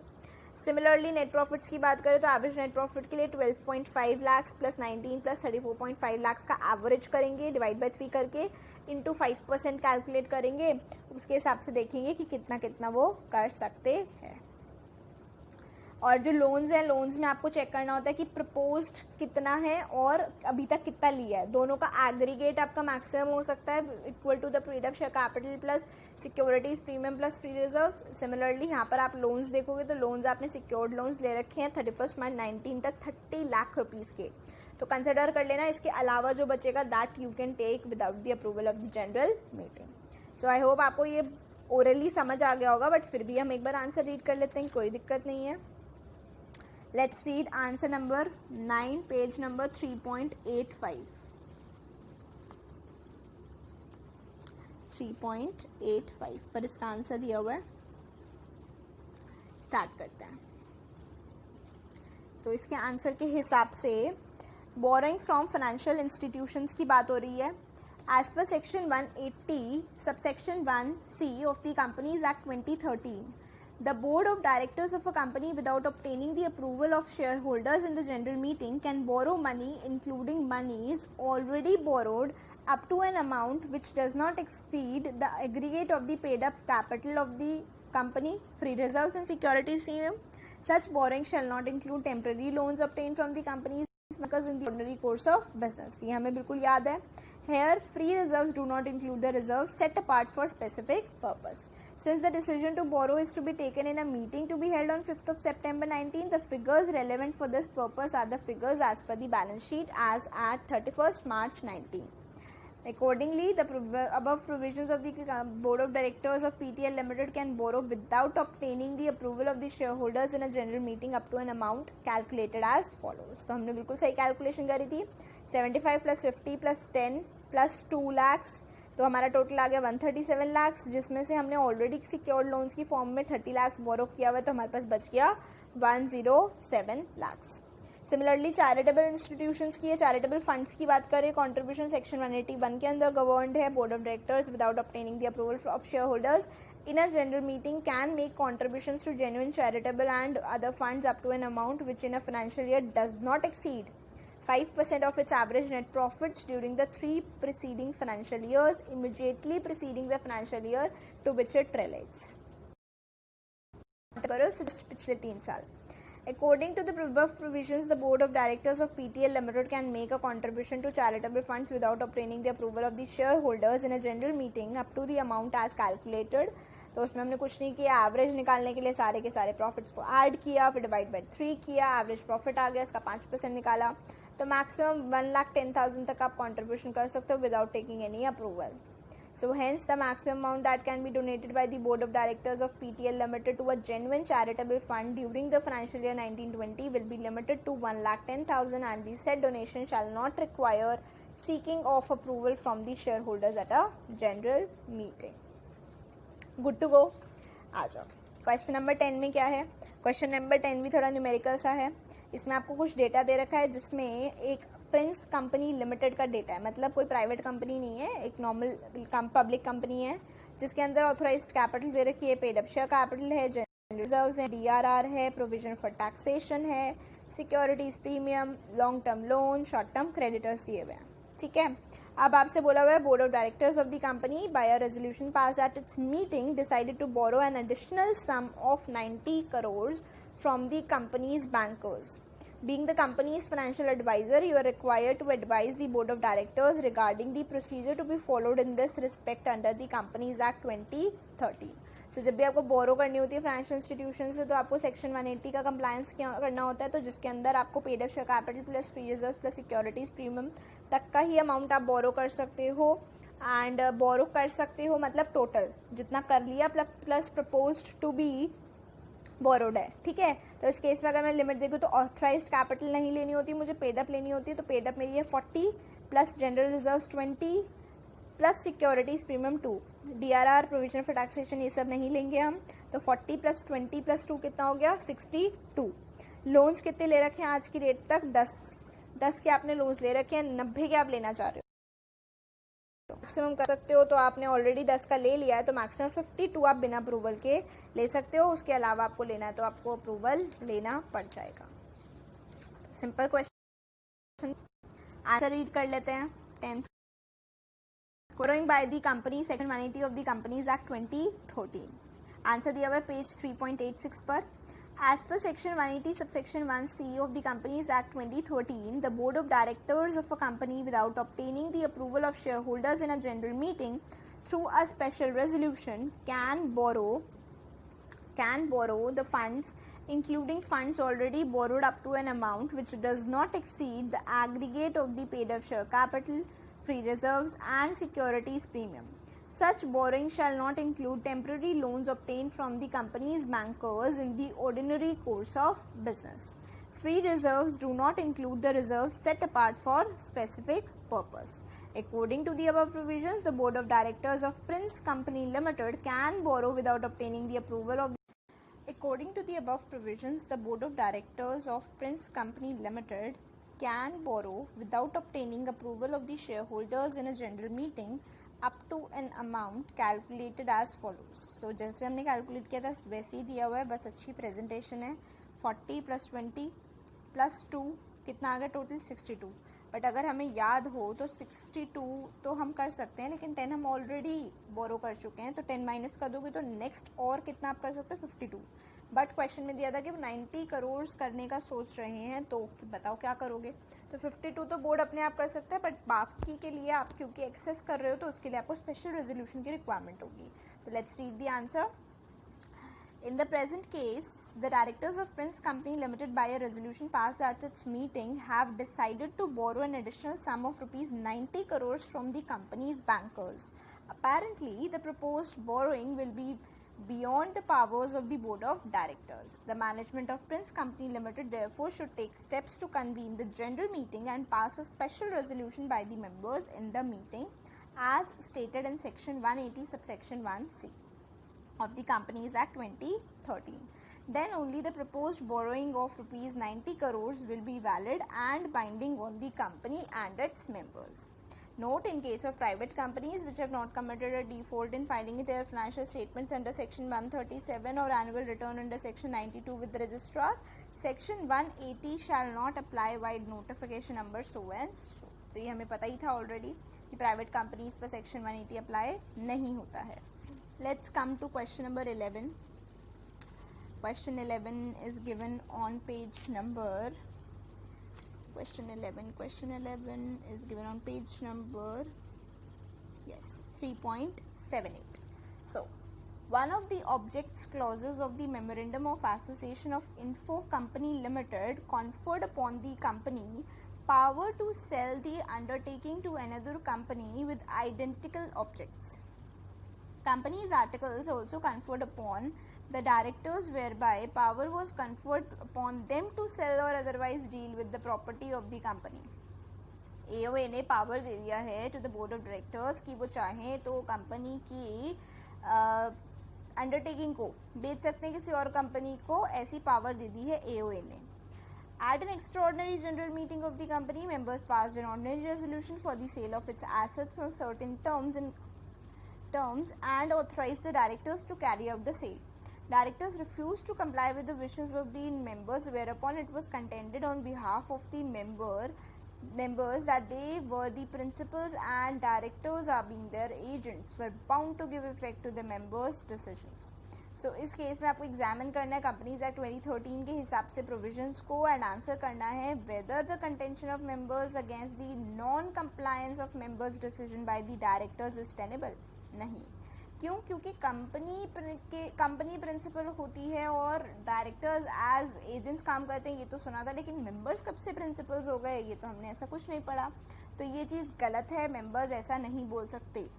सिमिलरली नेट प्रॉफिट्स की बात करें तो एवरेज नेट प्रॉफिट के लिए 12.5 लाख प्लस 19 प्लस 34.5 लाख का एवरेज करेंगे, डिवाइड बाय 3 करके इंटू 5% कैलकुलेट करेंगे, उसके हिसाब से देखेंगे कि कितना कितना वो कर सकते हैं। और जो लोन्स हैं, लोन्स में आपको चेक करना होता है कि प्रपोज्ड कितना है और अभी तक कितना लिया है, दोनों का एग्रीगेट आपका मैक्सिमम हो सकता है equal to the paid up share capital plus securities premium plus free reserves. Similarly यहाँ पर आप लोन्स देखोगे तो लोन्स आपने सिक्योर्ड लोन्स ले रखे हैं 31 मार्च 19 तक 30 लाख रुपीज़ के, तो कंसिडर कर लेना। इसके अलावा जो बचेगा that you can take without the approval of the general meeting. So I hope आपको ये ओरली समझ आ गया होगा, बट फिर भी हम एक बार आंसर रीड कर लेते हैं, कोई दिक्कत नहीं है। Let's read answer number 9, page number 3.85. 3.85 पर इसका आंसर दिया हुआ है। स्टार्ट करते हैं। तो इसके आंसर के हिसाब से बोरोइंग फ्रॉम फाइनेंशियल इंस्टीट्यूशंस की बात हो रही है। As per section 180 subsection 1C of the companies act 2013, the board of directors of a company without obtaining the approval of shareholders in the general meeting can borrow money including monies already borrowed up to an amount which does not exceed the aggregate of the paid up capital of the company, free reserves and securities premium. Such borrowing shall not include temporary loans obtained from the company's bankers in the ordinary course of business. ये हमें बिल्कुल याद है। Here free reserves do not include the reserves set apart for specific purpose. Since the decision to borrow is to be taken in a meeting to be held on 5th of September 19, the figures relevant for this purpose are the figures as per the balance sheet as at 31st March 19. Accordingly, the above provisions of the Board of Directors of PTL Limited can borrow without obtaining the approval of the shareholders in a general meeting up to an amount calculated as follows. तो हमने बिल्कुल सही calculation करी थी। 75 plus 50 plus 10 plus 2 lakh, तो हमारा total आ गया 137 लाख, जिसमें से हमने ऑलरेडी सिक्योर्ड लोन्स की फॉर्म में 30 लाख बोरो किया हुआ है, तो हमारे पास बच गया 107 लाख। सिमिलरली चैरिटेबल इंस्टीट्यूशंस की, चैरिटेबल फंड्स की बात करें, कंट्रीब्यूशन सेक्शन 181 के अंदर गवर्नड है। Board of directors without obtaining the approval of share holders in a general meeting can make contributions to genuine charitable and other funds up to an amount which in a financial year does not exceed 5% of its average net profits during the 3 preceding financial years immediately preceding the financial year to which it relates. पिछले 3 साल। According to the above provisions, the Board of Directors of PTL Limited can make a contribution to charitable funds without obtaining the approval of the shareholders in a general meeting up to the amount as calculated. तो उसमें हमने कुछ नहीं किया, average निकालने के लिए सारे के सारे प्रॉफिट्स को ऐड किया, फिर डिवाइड बाय 3 किया, एवरेज प्रॉफिट आ गया, इसका 5% निकाला, तो मैक्सिमम 1,10,000 तक आप कंट्रीब्यूशन कर सकते हो without taking any approval. So hence the maximum amount that can be donated by the Board of Directors of PTL Limited to a genuine charitable fund during the financial year 1920 will be limited to 1,10,000 and the said donation shall not require seeking of approval from the shareholders at a general meeting. Good to go. आ जाओ question number 10 में क्या है. Question number 10 भी थोड़ा numerical सा है. इसमें आपको कुछ डेटा दे रखा है जिसमें एक प्रिंस कंपनी लिमिटेड का डेटा है, मतलब कोई प्राइवेट कंपनी नहीं है, एक नॉर्मल पब्लिक कंपनी है जिसके अंदर ऑथोराइज्ड कैपिटल दे रखी है, पेड अप शेयर कैपिटल है, जनरल रिजर्व्स है, डीआरआर है, प्रोविजन फॉर टैक्सेशन है, securities premium, long term loan, short term creditors दिए हुए हैं. ठीक है. अब आपसे बोला हुआ है board of directors of the company by a resolution pass at its meeting decided to borrow an additional sum of 90 crore from the companies bankers. Being the company's financial advisor, you are required to advise the board of directors regarding the procedure to be followed in this respect under the Companies Act 2013. तो जब भी आपको बोरो करनी होती है financial institution से तो आपको सेक्शन 180 का कंप्लायंस करना होता है, तो जिसके अंदर आपको paid up share capital plus free reserve plus securities premium तक का ही अमाउंट आप बोरो कर सकते हो। एंड बोरो कर सकते हो मतलब टोटल जितना कर लिया plus proposed to be borrowed है, ठीक है। तो इस केस में अगर मैं लिमिट देखूँ तो ऑथराइज्ड कैपिटल नहीं लेनी होती, मुझे पेड अप लेनी होती है। तो पेड अप मेरी है 40 plus general reserves 20 plus securities premium 2, DRR provision for taxation ये सब नहीं लेंगे हम। तो 40 प्लस 20 प्लस 2 कितना हो गया 62। लोन्स कितने ले रखे हैं आज की डेट तक 10 के आपने लोन्स ले रखे हैं, 90 के आप लेना चाह रहे हो। मैक्सिमम कर सकते हो, तो आपने ऑलरेडी 10 का ले लिया है तो मैक्सिमम 52 आप बिना अप्रूवल के ले सकते हो। उसके अलावा आपको लेना है तो आपको अप्रूवल लेना पड़ जाएगा। सिंपल क्वेश्चन, आंसर रीड कर लेते हैं। 10th, borrowing by the company section 180 of the companies act 2013। Answer दिया हुआ है पेज 3.86 पर। As per section 180 subsection 1C of the Companies Act 2013, the board of directors of a company without obtaining the approval of shareholders in a general meeting through a special resolution can borrow the funds, including funds already borrowed up to an amount which does not exceed the aggregate of the paid up share capital, free reserves and securities premium. Such borrowing shall not include temporary loans obtained from the company's bankers in the ordinary course of business. Free reserves do not include the reserves set apart for specific purpose. According to the above provisions, the Board of Directors of Prince Company Limited can borrow without obtaining the approval of According to the above provisions, the Board of Directors of Prince Company Limited can borrow without obtaining approval of the shareholders in a general meeting up to an amount calculated as follows. So जैसे हमने calculate किया था वैसे ही दिया हुआ है, बस अच्छी प्रेजेंटेशन है। 40 प्लस 20 प्लस 2 कितना आ गया टोटल 62। बट अगर हमें याद हो तो 62 तो हम कर सकते हैं, लेकिन 10 हम ऑलरेडी बोरो कर चुके हैं, तो 10 माइनस कर दोगे तो नेक्स्ट और कितना आप कर सकते हो 52। बट क्वेश्चन में दिया था कि 90 करोड़ करने का सोच रहे हैं, तो बताओ क्या करोगे। तो 52 तो बोर्ड अपने आप कर सकता है, बट बाकी के लिए आप क्योंकि एक्सेस कर रहे हो तो उसके लिए आपको स्पेशल रेजोल्यूशन की रिक्वायरमेंट होगी। तो let's read the answer. In the present case, the directors of Prince Company Limited by a resolution passed at its meeting have decided to borrow an additional sum of rupees 90 crores from the company's bankers. Apparently, the proposed borrowing will be beyond the powers of the board of directors. The management of Prince Company Limited therefore should take steps to convene the general meeting and pass a special resolution by the members in the meeting as stated in section 180 subsection 1C of the Companies Act 2013. Then only the proposed borrowing of rupees 90 crores will be valid and binding on the company and its members. Note, in case of private companies which have not committed a default in filing their financial statements under section 137 or annual return under section 92 with the registrar, section 180 shall not apply while notification number so and so. तो ये हमें पता ही था already कि private companies पर section 180 apply नहीं होता है। Let's come to question number 11. Question 11 is given on page number. Question 11 is given on page number 3.78. So, one of the objects clauses of the Memorandum of Association of Info Company Limited conferred upon the company power to sell the undertaking to another company with identical objects. Company's articles also conferred upon the directors whereby power was conferred upon them to sell or otherwise deal with the property of the company. AOA ने power दे दिया है to the board of directors कि वो चाहें तो company की undertaking को बेच सकते हैं किसी और कंपनी को, ऐसी पावर दे दी है AOA ने। At an extraordinary general meeting of the company, members passed an ordinary resolution for the sale of its assets on certain terms and authorized the directors to carry out the sale. Directors refused to comply with the wishes of the members, whereupon it was contended on behalf of the members that they were the principals and directors are being their agents were bound to give effect to the members' decisions. So इस case में आपको examine करना है companies act 2013 के हिसाब से provisions को and answer करना है whether the contention of members against the non compliance of members decision by the directors is tenable. नहीं, क्यों? क्योंकि कंपनी प्रिंसिपल होती है और डायरेक्टर्स एज एजेंट्स काम करते हैं, ये तो सुना था, लेकिन मेंबर्स कब से प्रिंसिपल्स हो गए, ये तो हमने ऐसा कुछ नहीं पढ़ा। तो ये चीज़ गलत है, मेंबर्स ऐसा नहीं बोल सकते।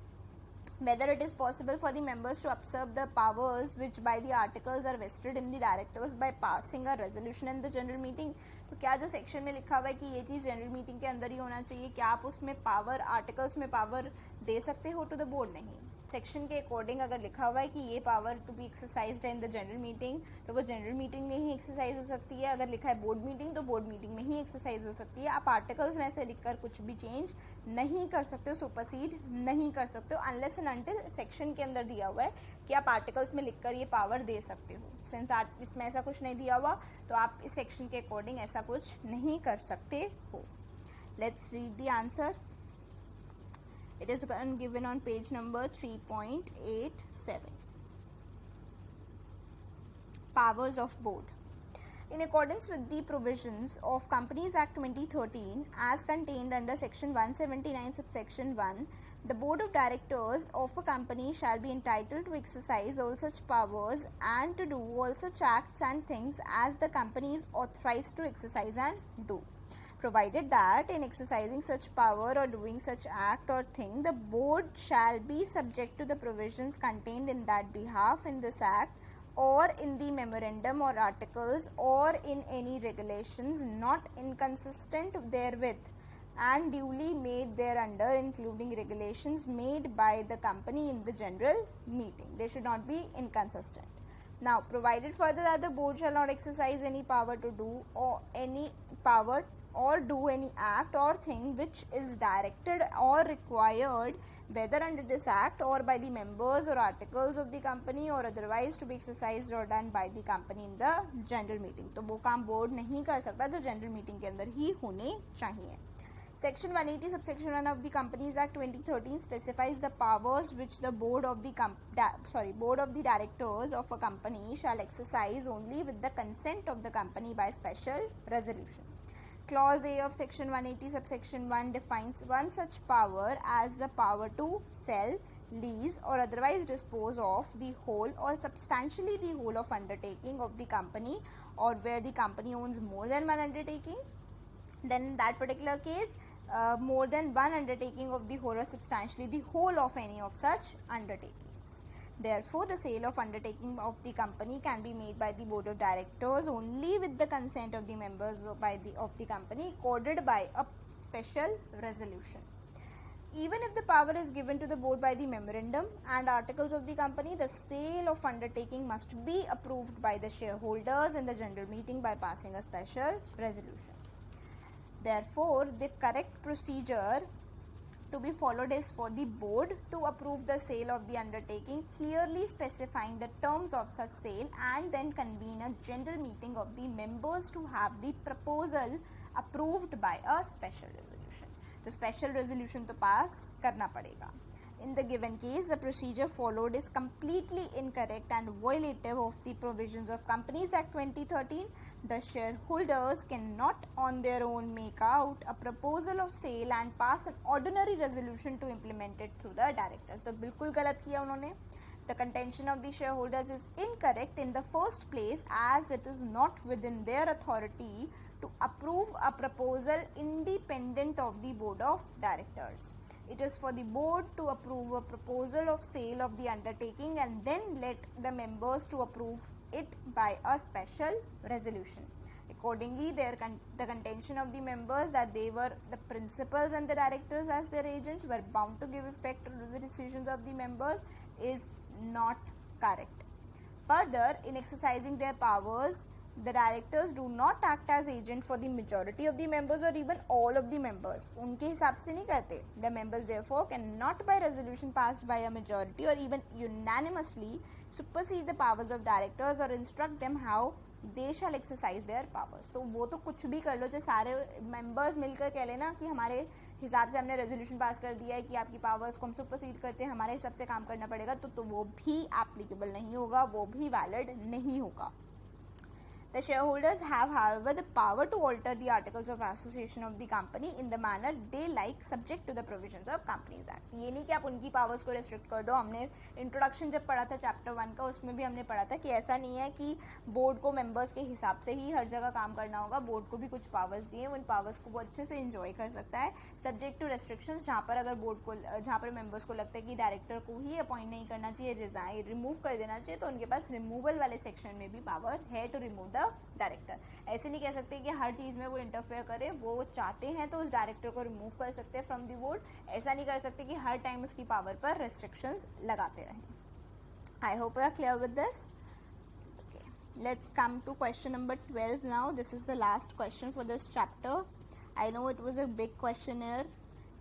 Whether it is possible for the members to usurp the powers which by the articles are vested in the directors by passing a resolution in the general meeting, तो क्या जो सेक्शन में लिखा हुआ है कि ये चीज़ जनरल मीटिंग के अंदर ही होना चाहिए, क्या आप उसमें पावर, आर्टिकल्स में पावर दे सकते हो टू द बोर्ड? नहीं। सेक्शन के अकॉर्डिंग अगर लिखा हुआ है कि ये power to be exercised in the general meeting, तो वो जनरल मीटिंग में ही एक्सरसाइज हो सकती है। अगर लिखा है बोर्ड मीटिंग, तो बोर्ड मीटिंग में ही एक्सरसाइज हो सकती है। आप आर्टिकल्स में से लिखकर कुछ भी चेंज नहीं कर सकते हो, सुपरसीड नहीं कर सकते हो, अनलेस एंड अनटिल सेक्शन के अंदर दिया हुआ है कि आप आर्टिकल्स में लिखकर ये पावर दे सकते हो। सिंस इसमें ऐसा कुछ नहीं दिया हुआ, तो आप इस सेक्शन के अकॉर्डिंग ऐसा कुछ नहीं कर सकते हो। Let's read the answer. It is given on page number 3.87. Powers of board. In accordance with the provisions of Companies Act 2013 as contained under section 179 subsection 1, the board of directors of a company shall be entitled to exercise all such powers and to do all such acts and things as the company is authorized to exercise and do, provided that in exercising such power or doing such act or thing, the board shall be subject to the provisions contained in that behalf in this act or in the memorandum or articles or in any regulations not inconsistent therewith and duly made thereunder, including regulations made by the company in the general meeting. They should not be inconsistent. Now, provided further that the board shall not exercise any power to do or any power or do any act or thing which is directed or required whether under this act or by the members or articles of the company or otherwise to be exercised or done by the company in the general meeting. तो वो काम board नहीं कर सकता जो general meeting के अंदर ही होने चाहिए. Section 180 subsection 1 of the Companies Act 2013 specifies the powers which the board of the directors of a company shall exercise only with the consent of the company by special resolution. Clause A of section 180 subsection 1 defines one such power as the power to sell, lease or otherwise dispose of the whole or substantially the whole of undertaking of the company, or where the company owns more than one undertaking, then in that particular case more than one undertaking of the whole or substantially the whole of any of such undertakings. Therefore, the sale of undertaking of the company can be made by the board of directors only with the consent of the members of the company, accorded by a special resolution. Even if the power is given to the board by the memorandum and articles of the company, the sale of undertaking must be approved by the shareholders in the general meeting by passing a special resolution. Therefore, the correct procedure to be followed is for the board to approve the sale of the undertaking, clearly specifying the terms of such sale, and then convene a general meeting of the members to have the proposal approved by a special resolution. तो special resolution तो pass करना पड़ेगा. In the given case, the procedure followed is completely incorrect and violative of the provisions of Companies Act 2013. The shareholders cannot on their own make out a proposal of sale and pass an ordinary resolution to implement it through the directors. तो बिल्कुल गलत किया उन्होंने. The contention of the shareholders is incorrect in the first place, as it is not within their authority to approve a proposal independent of the board of directors. It is for the board to approve a proposal of sale of the undertaking and then let the members to approve it by a special resolution. Accordingly, the contention of the members that they were the principals and the directors as their agents were bound to give effect to the decisions of the members is not correct. Further, in exercising their powers, the directors do not act as agent for the majority of the members or even all of the members. उनके हिसाब से नहीं करते. The members therefore cannot by resolution passed by a majority or even unanimously supersede the powers of directors or instruct them how they shall exercise their powers. तो वो तो कुछ भी कर लो, चाहे सारे members मिलकर कह लेना कि हमारे हिसाब से हमने रेजोल्यूशन पास कर दिया है कि आपकी पावर्स को हम सुपरसीड करते हैं, हमारे हिसाब से काम करना पड़ेगा, तो वो भी एप्लीकेबल नहीं होगा, वो भी वैलिड नहीं होगा. The shareholders have, however, the power to alter the articles of association of the company in the manner they like, subject to the provisions of Companies Act. ये नहीं कि आप उनकी powers को restrict कर दो. हमने introduction जब पढ़ा था chapter 1 का, उसमें भी हमने पढ़ा था कि ऐसा नहीं है कि board को members के हिसाब से ही हर जगह काम करना होगा. board को भी कुछ powers दिए, उन powers को वो अच्छे से enjoy कर सकता है, subject to restrictions. जहाँ पर अगर board को, जहाँ पर members को लगता है कि director को ही appoint नहीं करना चाहिए, resign, remove कर देना चाहिए, तो उनके पास removal वाले section में भी power है to remove डायरेक्टर. ऐसे नहीं कह सकते कि हर चीज़ में वो इंटरफेयर करे. वो चाहते हैं तो उस डायरेक्टर को रिमूव कर सकते हैं फ्रॉम द बोर्ड. ऐसा नहीं कर सकते कि हर टाइम उसकी पावर पर रेस्ट्रिक्शंस लगाते रहें. I hope you are clear with this. Okay, let's come to question number 12 now. This is the last question for this chapter. I know it was a big questioner.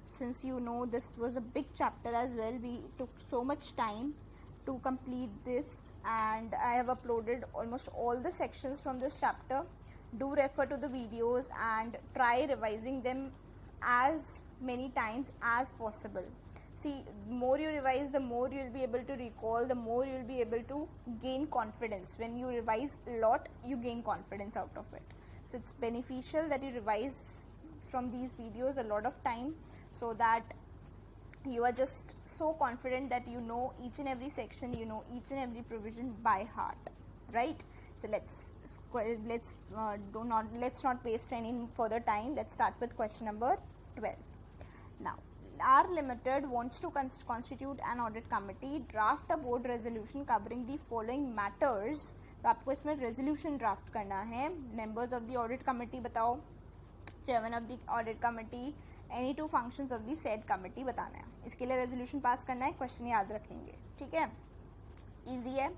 Since you know this was a big chapter as well, we took so much time to complete this, and I have uploaded almost all the sections from this chapter. Do refer to the videos and try revising them as many times as possible. See, the more you revise, the more you will be able to recall, the more you will be able to gain confidence. When you revise a lot, you gain confidence out of it. So it's beneficial that you revise from these videos a lot of time, so that you are just so confident that you know each and every section, you know each and every provision by heart, right? So let's not waste any further time. Let's start with question number 12. Now, R Limited wants to constitute an audit committee, draft a board resolution covering the following matters. तो आपको इसमें resolution draft करना है. Members of the audit committee बताओ, chairman of the audit committee, any two functions of the said committee बताना है. इसके लिए रेजोल्यूशन पास करना है. क्वेश्चन याद रखेंगे, ठीक है. इजी है,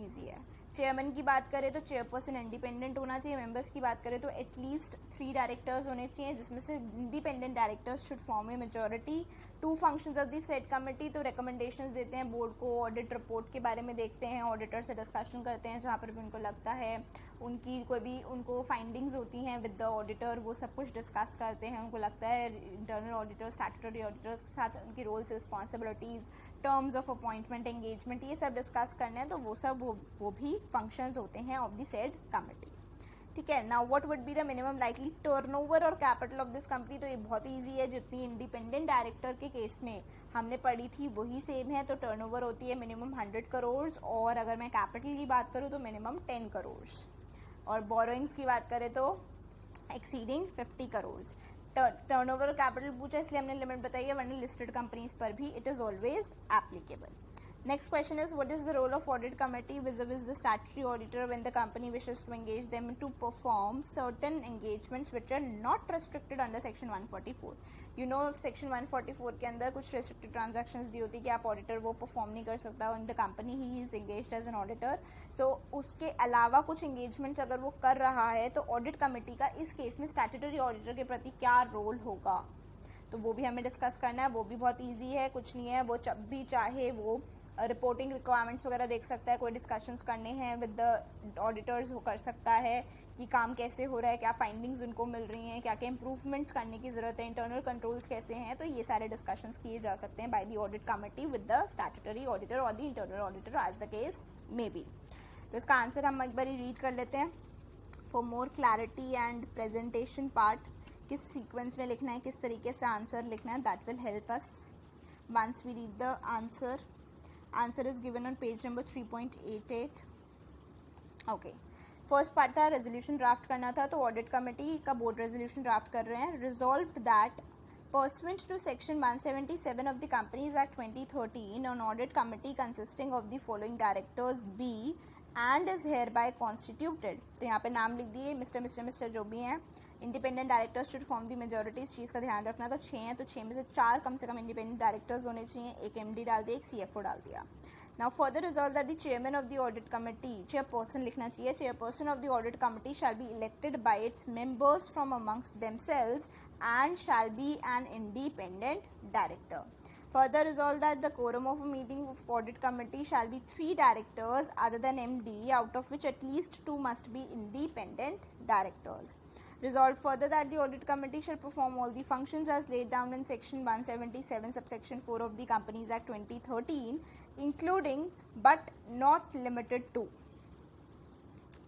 इजी है. चेयरमैन की बात करें तो चेयरपर्सन इंडिपेंडेंट होना चाहिए. मेंबर्स की बात करें तो एटलीस्ट 3 डायरेक्टर्स होने चाहिए, जिसमें से independent directors should form A majority. 2 functions of the set committee, तो रिकमेंडेशंस देते हैं बोर्ड को, ऑडिट रिपोर्ट के बारे में देखते हैं, ऑडिटर से डिस्कशन करते हैं जहाँ पर भी उनको लगता है उनकी कोई भी उनको फाइंडिंग्स होती हैं विद द ऑडिटर, वो सब कुछ डिस्कस करते हैं. उनको लगता है इंटरनल ऑडिटर, स्टैट्यूटरी ऑडिटर्स के साथ उनकी roles, responsibilities, terms of appointment, engagement, ये सब डिस्कस करना है. तो वो सब वो भी फंक्शंस होते हैं ऑफ द सेड कमिटी, ठीक है. Now what would be the minimum likely turnover और कैपिटल ऑफ दिस कंपनी. तो ये बहुत ईजी है. जितनी इंडिपेंडेंट डायरेक्टर के केस में हमने पढ़ी थी वही सेम है. तो टर्नओवर होती है मिनिमम 100 करोड़, और अगर मैं कैपिटल की बात करूँ तो मिनिमम 10 करोड़, और बोरोइंग्स की बात करें तो एक्सीडिंग 50 करोड़. टर्नओवर और कैपिटल पूछा इसलिए हमने लिमिट बताई है, वरना लिस्टेड कंपनीज पर भी it is always applicable. Next question is, what is the role of audit committee vis-a-vis the statutory auditor when the company wishes to engage them to perform certain engagements which are not restricted under section 144. You know, section 144 के अंदर कुछ restricted transactions दी होती है कि आप auditor वो perform नहीं कर सकता in the company he is engaged as an auditor. So उसके अलावा कुछ engagements अगर वो कर रहा है तो audit committee का इस केस में statutory auditor के प्रति क्या रोल होगा, तो वो भी हमें डिस्कस करना है. वो भी बहुत ईजी है, कुछ नहीं है. वो जब भी चाहे वो रिपोर्टिंग रिक्वायरमेंट्स वगैरह देख सकता है, कोई डिस्कशंस करने हैं विद द ऑडिटर्स वो कर सकता है कि काम कैसे हो रहा है, क्या फाइंडिंग्स उनको मिल रही हैं, क्या क्या इंप्रूवमेंट्स करने की ज़रूरत है, इंटरनल कंट्रोल्स कैसे हैं. तो ये सारे डिस्कशंस किए जा सकते हैं by the audit committee with the statutory auditor और the internal auditor as the case may be. तो इसका आंसर हम एक बार रीड कर लेते हैं. For more clarity and presentation part, किस सीक्वेंस में लिखना है, किस तरीके से आंसर लिखना है, that will help us once we read the answer. Answer is given on page number 3.88. Okay. First part था रेजोल्यूशन ड्राफ्ट करना था, तो ऑडिट कमेटी का बोर्ड रेजोल्यूशन ड्राफ्ट कर रहे हैं. Resolved that pursuant to section 177 of the Companies Act 2013, an audit committee consisting of the following directors be and is hereby constituted. तो यहाँ पे नाम लिख दिए, मिस्टर जो भी हैं. Independent directors should form the majority. इस चीज़ का ध्यान रखना. तो 6 हैं, तो 6 में से 4 कम से कम इंडिपेंडेंट डायरेक्टर्स होने चाहिए. एक एमडी डाल दिया, एक सीएफओ डाल दिया. Now further resolve that the chairman of the audit committee, chairperson लिखना चाहिए, chairperson of the audit committee shall be elected by its members from amongst themselves and shall be an independent director. Further resolve that the quorum of a meeting of audit committee shall be 3 directors other than MD, out of which at least 2 must be independent directors. Resolved further that the audit committee shall perform all the functions as laid down in section 177 subsection 4 of the Companies Act 2013, including but not limited to.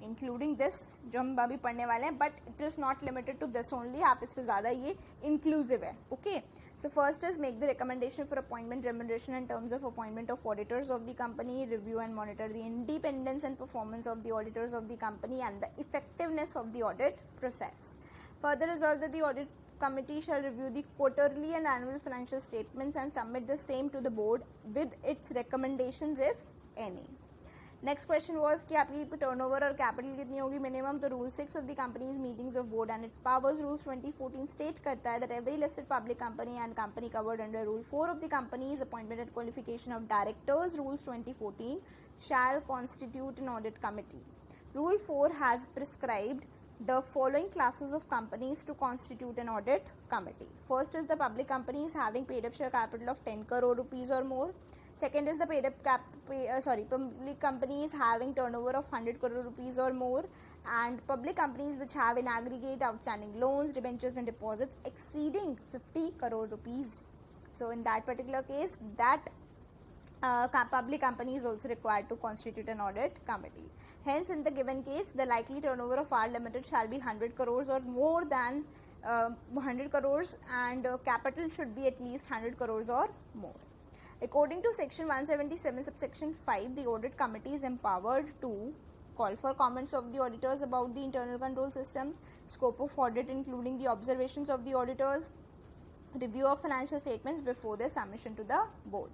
Including this जो हम अभी पढ़ने वाले हैं, but it is not limited to this only, आप इससे ज़्यादा ये इंक्लूसिव है. Okay, so first is make the recommendation for appointment, remuneration and terms of appointment of auditors of the company, review and monitor the independence and performance of the auditors of the company and the effectiveness of the audit process. Further resolve that the audit committee shall review the quarterly and annual financial statements and submit the same to the board with its recommendations if any. Next question was कि आपकी turnover और capital कितनी होगी minimum. तो rule 6 of the companies meetings of board and its powers rules 2014 state करता है that every listed public company and company covered under rule 4 of the companies appointment and qualification of directors rules 2014 shall constitute an audit committee. Rule 4 has prescribed the following classes of companies to constitute an audit committee. First is the public companies having paid up share capital of 10 crore rupees or more. Second is the public companies having turnover of 100 crore rupees or more, and public companies which have in aggregate outstanding loans, debentures and deposits exceeding 50 crore rupees. So in that particular case, that public company is also required to constitute an audit committee. Hence, in the given case, the likely turnover of R Limited shall be 100 crores or more than 100 crores, and capital should be at least 100 crores or more. According to section 177 subsection 5, the audit committee is empowered to call for comments of the auditors about the internal control systems, scope of audit including the observations of the auditors, review of financial statements before their submission to the board,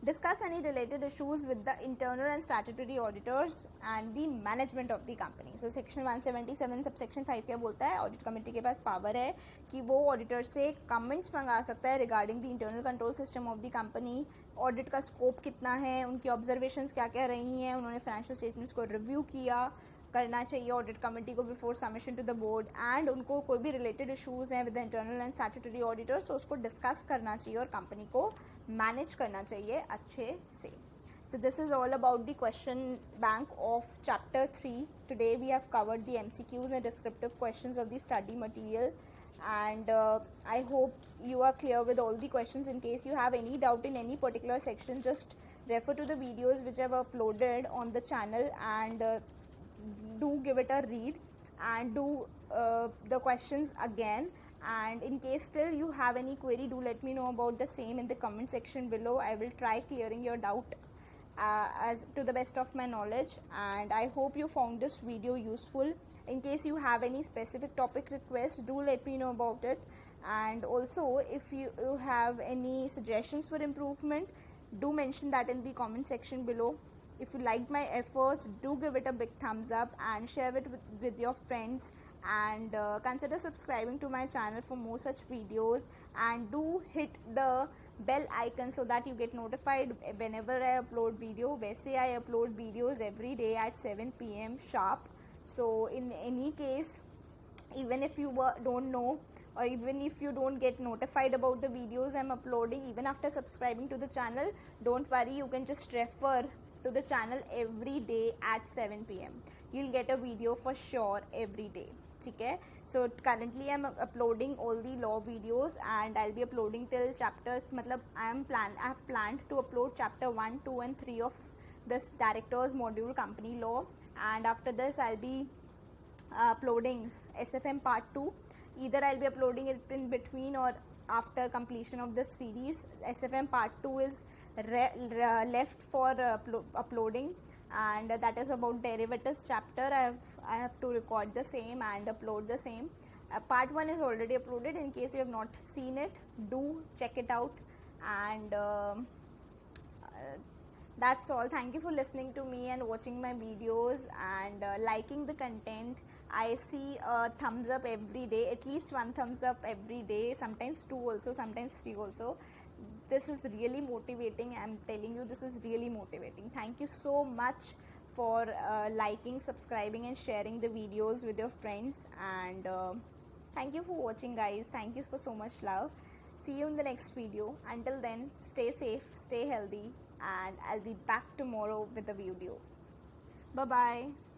discuss any related issues with the internal and statutory auditors and the management of the company. So section 177 subsection 5 क्या बोलता है, audit committee के पास power है कि वो auditor से comments मंगा सकता है regarding the internal control system of the company, audit का स्कोप कितना है, उनकी ऑब्जर्वेशंस क्या क्या रही हैं, उन्होंने फाइनेंशियल स्टेटमेंट्स को रिव्यू किया करना चाहिए ऑडिट कमेटी को before submission to the board, and उनको कोई भी रिलेटेड इशूज़ हैं with the internal and statutory auditors तो उसको डिस्कस करना चाहिए और कंपनी को मैनेज करना चाहिए अच्छे से. So this is all about the question bank of chapter 3. Today we have covered the MCQs and descriptive questions of the study material, and I hope you are clear with all the questions. In case you have any doubt in any particular section, just refer to the videos which I have uploaded on the channel, and do give it a read and do the questions again. And in case still you have any query, do let me know about the same in the comment section below. I will try clearing your doubt as to the best of my knowledge, and I hope you found this video useful. In case you have any specific topic request, do let me know about it. And also if you have any suggestions for improvement, do mention that in the comment section below. If you liked my efforts, do give it a big thumbs up and share it with your friends, and consider subscribing to my channel for more such videos, and do hit the bell icon so that you get notified whenever I upload video. वैसे I upload videos every day at 7 PM sharp. So in any case, even if you don't know, or even if you don't get notified about the videos I'm uploading even after subscribing to the channel, don't worry, you can just refer to the channel every day at 7 PM. You'll get a video for sure every day. ठीक है. So currently I'm uploading all the law videos, and I'll be uploading till chapters, मतलब I have planned to upload chapter 1, 2 and 3 of this directors module company law, and after this I'll be uploading SFM part 2. Either I'll be uploading it in between or after completion of this series. SFM part 2 is left for uploading, and that is about derivatives chapter. I have to record the same and upload the same. Part 1 is already uploaded. In case you have not seen it, do check it out. And that's all. Thank you for listening to me and watching my videos and liking the content. I see a thumbs up every day, at least one thumbs up every day, sometimes 2 also, sometimes 3 also. This is really motivating. I'm telling you, this is really motivating. Thank you so much for liking, subscribing and sharing the videos with your friends, and thank you for watching, guys. Thank you for so much love. See you in the next video. Until then, stay safe, stay healthy, and I'll be back tomorrow with a video. Bye bye.